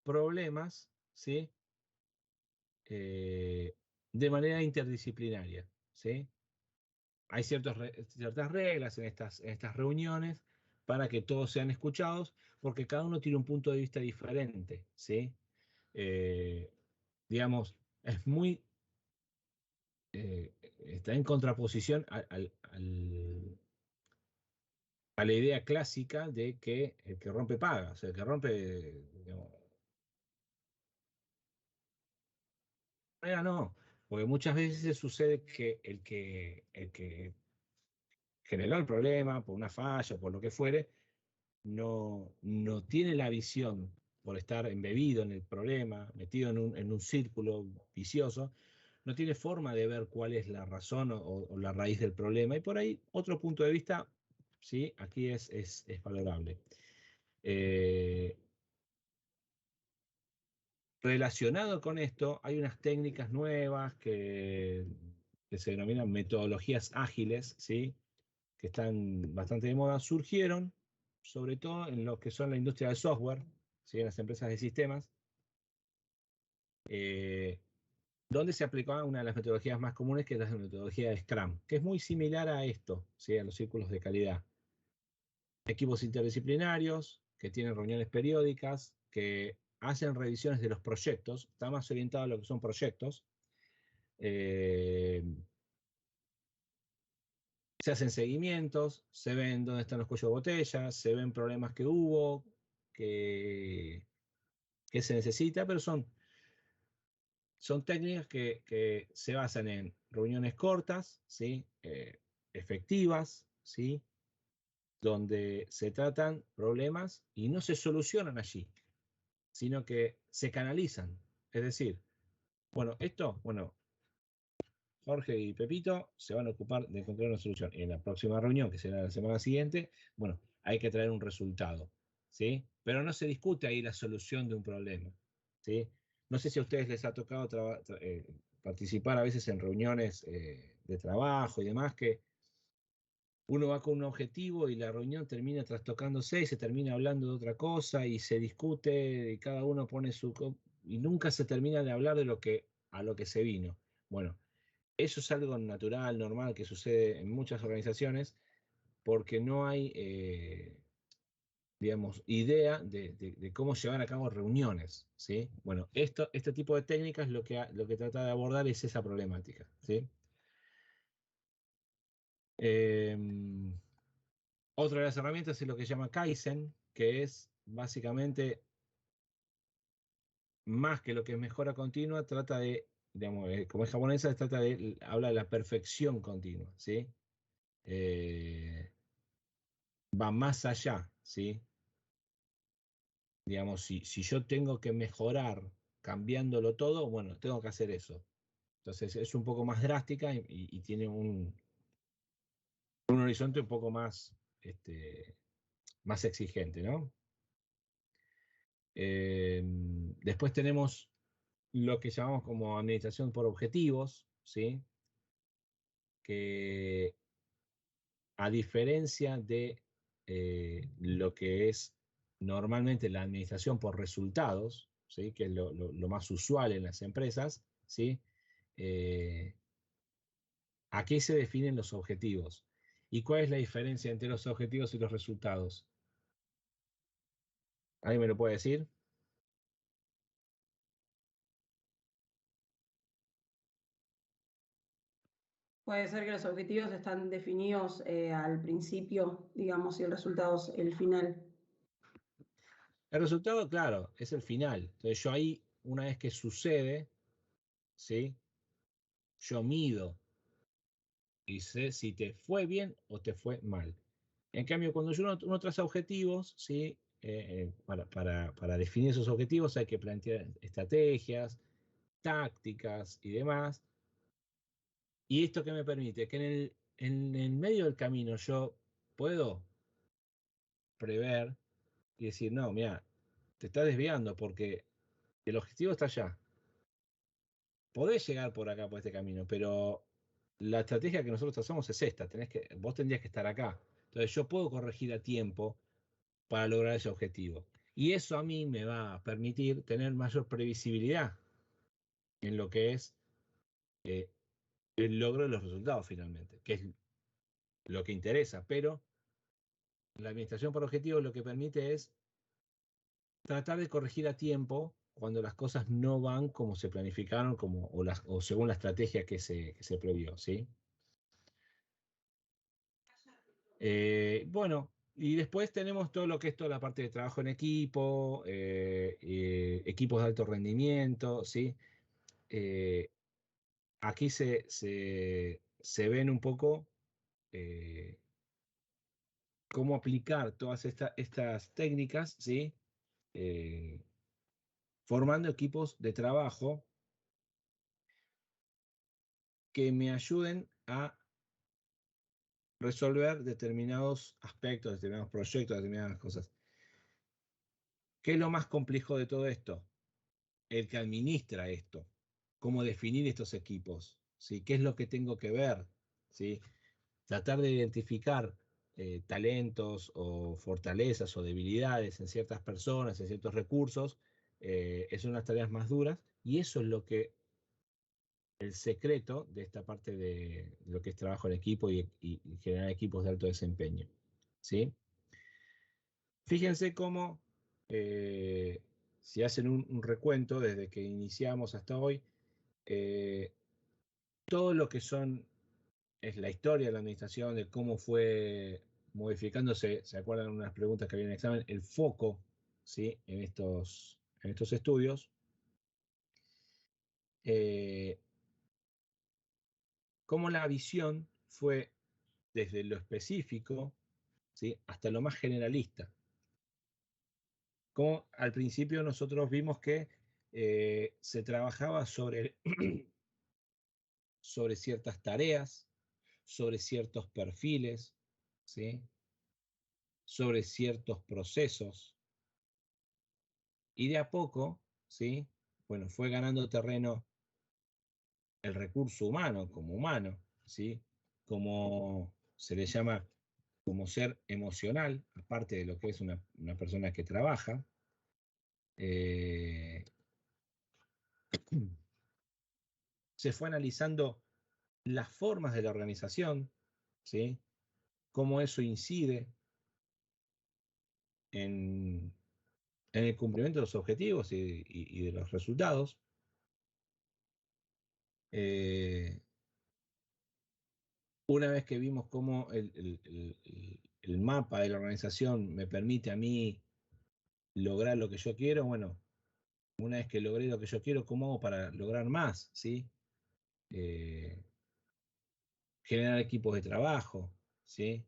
problemas, ¿sí? De manera interdisciplinaria, ¿sí? Hay ciertas reglas en estas reuniones para que todos sean escuchados, porque cada uno tiene un punto de vista diferente, ¿sí? Eh, digamos, es muy, está en contraposición a la idea clásica de que el que rompe paga, o sea, el que rompe, digamos, no, porque muchas veces sucede que el que generó el problema por una falla, por lo que fuere, no tiene la visión por estar embebido en el problema, metido en un círculo vicioso, no tiene forma de ver cuál es la razón o la raíz del problema. Y por ahí otro punto de vista, sí, aquí es valorable. Relacionado con esto, hay unas técnicas nuevas que se denominan metodologías ágiles, ¿sí? Que están bastante de moda, surgieron sobre todo en lo que son la industria del software, ¿sí? En las empresas de sistemas, eh, donde se aplicaba una de las metodologías más comunes, que es la metodología de Scrum, que es muy similar a esto, ¿sí? A los círculos de calidad. Equipos interdisciplinarios que tienen reuniones periódicas, que hacen revisiones de los proyectos, está más orientado a lo que son proyectos. Se hacen seguimientos, se ven dónde están los cuellos de botella, se ven problemas que hubo, que se necesita, pero son técnicas que se basan en reuniones cortas, ¿sí? Efectivas, ¿sí? Donde se tratan problemas y no se solucionan allí, sino que se canalizan. Es decir, bueno, Jorge y Pepito se van a ocupar de encontrar una solución. Y en la próxima reunión, que será la semana siguiente, bueno, hay que traer un resultado, ¿sí? Pero no se discute ahí la solución de un problema, ¿sí? No sé si a ustedes les ha tocado participar a veces en reuniones de trabajo y demás, que uno va con un objetivo y la reunión termina trastocándose y se termina hablando de otra cosa y se discute y cada uno pone y nunca se termina de hablar de a lo que se vino. Bueno, eso es algo natural, normal, que sucede en muchas organizaciones porque no hay, digamos, idea de cómo llevar a cabo reuniones, ¿sí? Bueno, este tipo de técnicas lo que trata de abordar es esa problemática, ¿sí? Otra de las herramientas es lo que se llama Kaizen, que es básicamente más que lo que es mejora continua, trata de, digamos, como es japonesa, habla de la perfección continua, ¿sí? Va más allá, ¿sí? Digamos, si yo tengo que mejorar cambiándolo todo, bueno, tengo que hacer eso. Entonces es un poco más drástica y tiene un horizonte un poco más, más exigente, ¿no? Después tenemos lo que llamamos como administración por objetivos, ¿sí? Que a diferencia de lo que es normalmente la administración por resultados, ¿sí? Que es lo más usual en las empresas, ¿sí? Aquí se definen los objetivos. ¿Y cuál es la diferencia entre los objetivos y los resultados? ¿Alguien me lo puede decir? Puede ser que los objetivos están definidos al principio, digamos, y el resultado es el final. El resultado, claro, es el final. Entonces yo ahí, una vez que sucede, ¿sí? Yo mido y sé si te fue bien o te fue mal. En cambio, cuando uno traza objetivos, ¿sí? Para definir esos objetivos hay que plantear estrategias, tácticas y demás. ¿Y esto qué me permite? Que en el medio del camino yo puedo prever y decir, no, mira, te estás desviando porque el objetivo está allá. Podés llegar por acá, por este camino, pero la estrategia que nosotros trazamos es esta. Vos tendrías que estar acá. Entonces yo puedo corregir a tiempo para lograr ese objetivo. Y eso a mí me va a permitir tener mayor previsibilidad en lo que es el logro de los resultados finalmente, que es lo que interesa. Pero la administración por objetivos lo que permite es tratar de corregir a tiempo cuando las cosas no van como se planificaron o según la estrategia que se previó, ¿sí? Bueno, y después tenemos todo lo que es toda la parte de trabajo en equipo, equipos de alto rendimiento, ¿sí? Eh, Aquí se ven un poco cómo aplicar todas estas técnicas, ¿sí? Eh, Formando equipos de trabajo que me ayuden a resolver determinados aspectos, determinados proyectos, determinadas cosas. ¿Qué es lo más complejo de todo esto? El que administra esto. Cómo definir estos equipos, ¿sí? ¿Qué es lo que tengo que ver? ¿Sí? Tratar de identificar talentos o fortalezas o debilidades en ciertas personas, en ciertos recursos, es una de las tareas más duras y eso es lo que el secreto de esta parte de lo que es trabajo en equipo y generar equipos de alto desempeño, ¿sí? Fíjense cómo si hacen un recuento desde que iniciamos hasta hoy, todo lo que es la historia de la administración, de cómo fue modificándose, ¿se acuerdan unas preguntas que había en el examen? El foco, ¿sí? en estos estudios. Cómo la visión fue desde lo específico, ¿sí? hasta lo más generalista. Como al principio nosotros vimos que se trabajaba sobre ciertas tareas, sobre ciertos perfiles, ¿sí? sobre ciertos procesos. Y de a poco, ¿sí? bueno, fue ganando terreno el recurso humano, ¿sí? Como se le llama, como ser emocional, aparte de lo que es una persona que trabaja. Se fue analizando las formas de la organización, ¿sí? Cómo eso incide en el cumplimiento de los objetivos y de los resultados. Una vez que vimos cómo el mapa de la organización me permite a mí lograr lo que yo quiero, bueno, una vez que logré lo que yo quiero, ¿cómo hago para lograr más? ¿sí? Generar equipos de trabajo, ¿sí?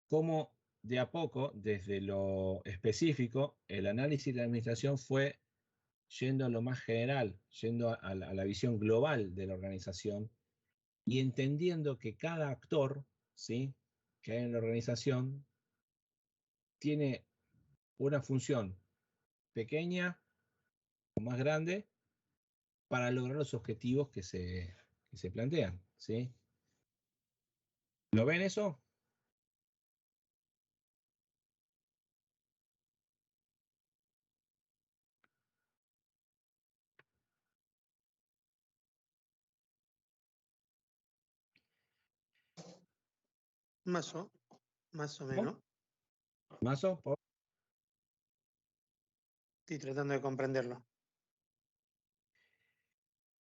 Cómo de a poco, desde lo específico, el análisis de la administración fue yendo a lo más general, yendo a la visión global de la organización y entendiendo que cada actor, ¿sí? que hay en la organización tiene una función pequeña o más grande para lograr los objetivos que se plantean. ¿sí? ¿Lo ven eso? Más o menos. ¿Mazo? Estoy tratando de comprenderlo.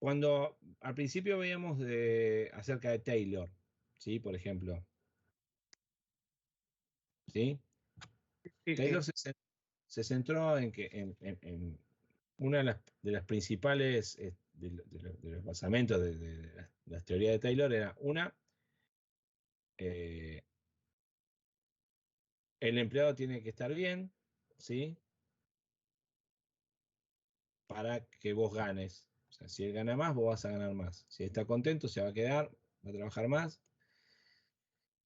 Cuando al principio veíamos acerca de Taylor, ¿sí? Por ejemplo. ¿Sí? Sí, Taylor sí. se centró en que en una de las principales de los basamentos de las teorías de Taylor era una, el empleado tiene que estar bien, ¿sí? Para que vos ganes. O sea, si él gana más, vos vas a ganar más. Si está contento, se va a quedar, va a trabajar más.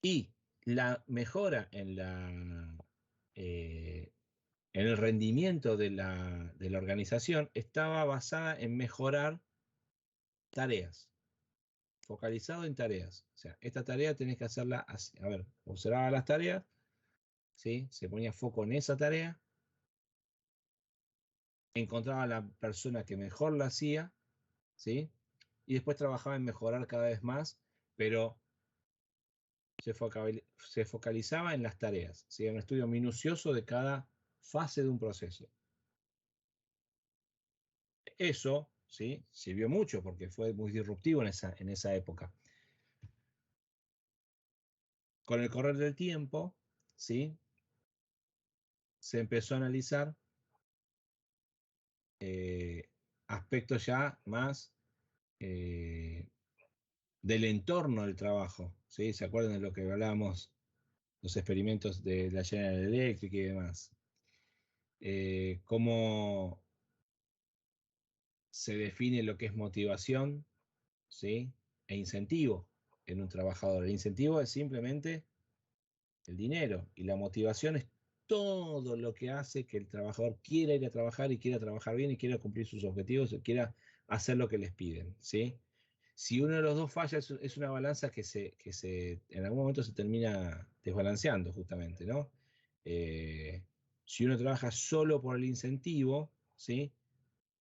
Y la mejora en el rendimiento de la organización estaba basada en mejorar tareas, focalizado en tareas. O sea, esta tarea tenés que hacerla así. A ver, observaba las tareas, ¿sí? Se ponía foco en esa tarea, encontraba a la persona que mejor la hacía, ¿sí? Y después trabajaba en mejorar cada vez más, pero se focalizaba en las tareas, ¿sí? Un estudio minucioso de cada fase de un proceso. Eso, ¿sí? Sirvió mucho porque fue muy disruptivo en esa época. Con el correr del tiempo, ¿sí? Se empezó a analizar aspectos ya más del entorno del trabajo, ¿sí? ¿Se acuerdan de lo que hablábamos, los experimentos de la General Electric y demás? Cómo se define lo que es motivación, ¿sí? E incentivo en un trabajador. El incentivo es simplemente el dinero y la motivación es todo lo que hace que el trabajador quiera ir a trabajar y quiera trabajar bien y quiera cumplir sus objetivos y quiera hacer lo que les piden, ¿sí? Si uno de los dos falla, es una balanza que en algún momento se termina desbalanceando justamente, ¿no? Si uno trabaja solo por el incentivo, ¿sí?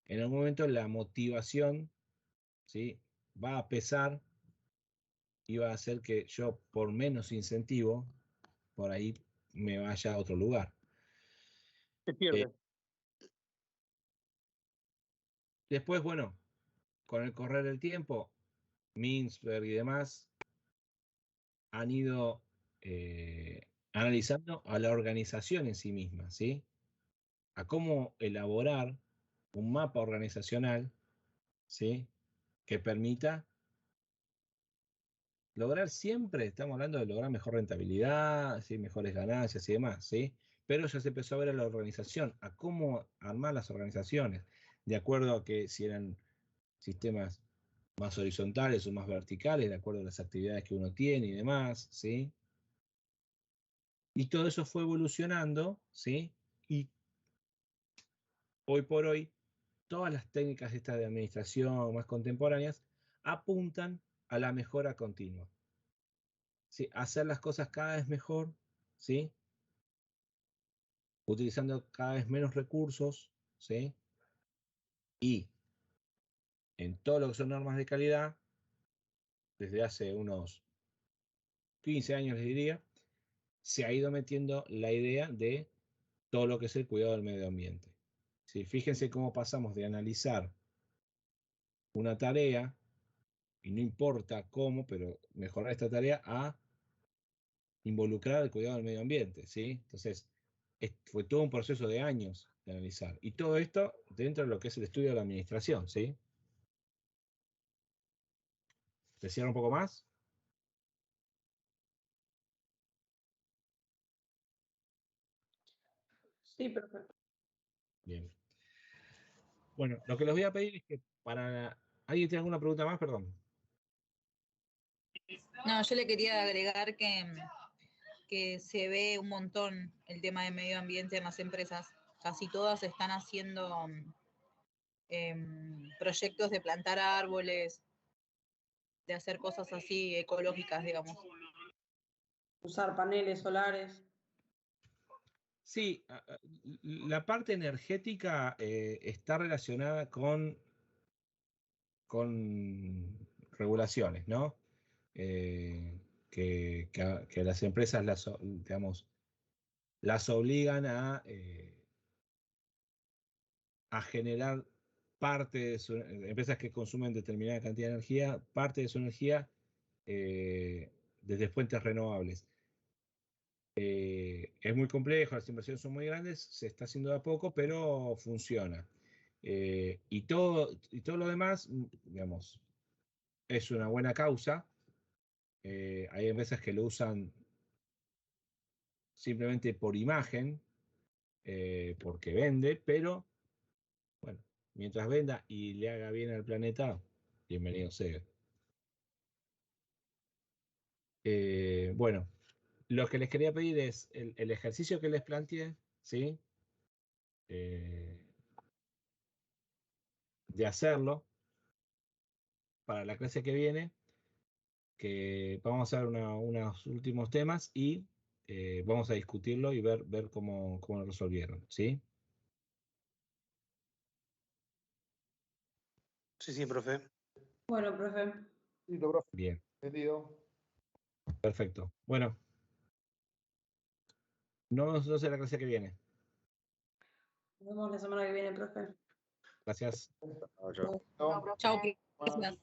En algún momento la motivación, ¿sí? va a pesar y va a hacer que yo, por menos incentivo, por ahí me vaya a otro lugar. Se pierde. Después, bueno, con el correr del tiempo, Mintzberg y demás han ido analizando a la organización en sí misma, ¿sí? A cómo elaborar un mapa organizacional, ¿sí? Que permita lograr siempre, estamos hablando de lograr mejor rentabilidad, ¿sí? Mejores ganancias y demás, ¿sí? Pero ya se empezó a ver a la organización, a cómo armar las organizaciones, de acuerdo a que si eran sistemas más horizontales o más verticales, de acuerdo a las actividades que uno tiene y demás, ¿sí? Y todo eso fue evolucionando, ¿sí? Y hoy por hoy, todas las técnicas estas de administración más contemporáneas apuntan a la mejora continua, ¿sí? Hacer las cosas cada vez mejor, ¿sí? Utilizando cada vez menos recursos, ¿sí? Y en todo lo que son normas de calidad, desde hace unos 15 años les diría, se ha ido metiendo la idea de todo lo que es el cuidado del medio ambiente. ¿Sí? Fíjense cómo pasamos de analizar una tarea, y no importa cómo, pero mejorar esta tarea, a involucrar el cuidado del medio ambiente. ¿Sí? Entonces, fue todo un proceso de años de analizar. Y todo esto dentro de lo que es el estudio de la administración. ¿Sí? ¿Se cierra un poco más? Sí, perfecto. Bien. Bueno, lo que les voy a pedir es que para... ¿Alguien tiene alguna pregunta más? Perdón. No, yo le quería agregar que se ve un montón el tema de medio ambiente en las empresas. Casi todas están haciendo proyectos de plantar árboles, de hacer cosas así ecológicas, digamos. Usar paneles solares. Sí, la parte energética está relacionada con regulaciones, ¿no? Que las empresas digamos, las obligan a generar parte de su, empresas que consumen determinada cantidad de energía, parte de su energía desde fuentes renovables. Es muy complejo, las inversiones son muy grandes, se está haciendo de a poco, pero funciona. Y todo lo demás, digamos, es una buena causa. Hay empresas que lo usan simplemente por imagen, porque vende, pero bueno, mientras venda y le haga bien al planeta, bienvenido sea. Bueno, lo que les quería pedir es el ejercicio que les planteé, ¿sí? De hacerlo para la clase que viene, que vamos a ver unos últimos temas y vamos a discutirlo y ver cómo lo resolvieron, ¿sí? Sí, profe. Bueno, profe. Listo, profe. Bien, Entendido. perfecto. Bueno, nos vemos entonces en la clase que viene. Nos vemos la semana que viene, profe. Gracias. Chao. No. Chao, gracias.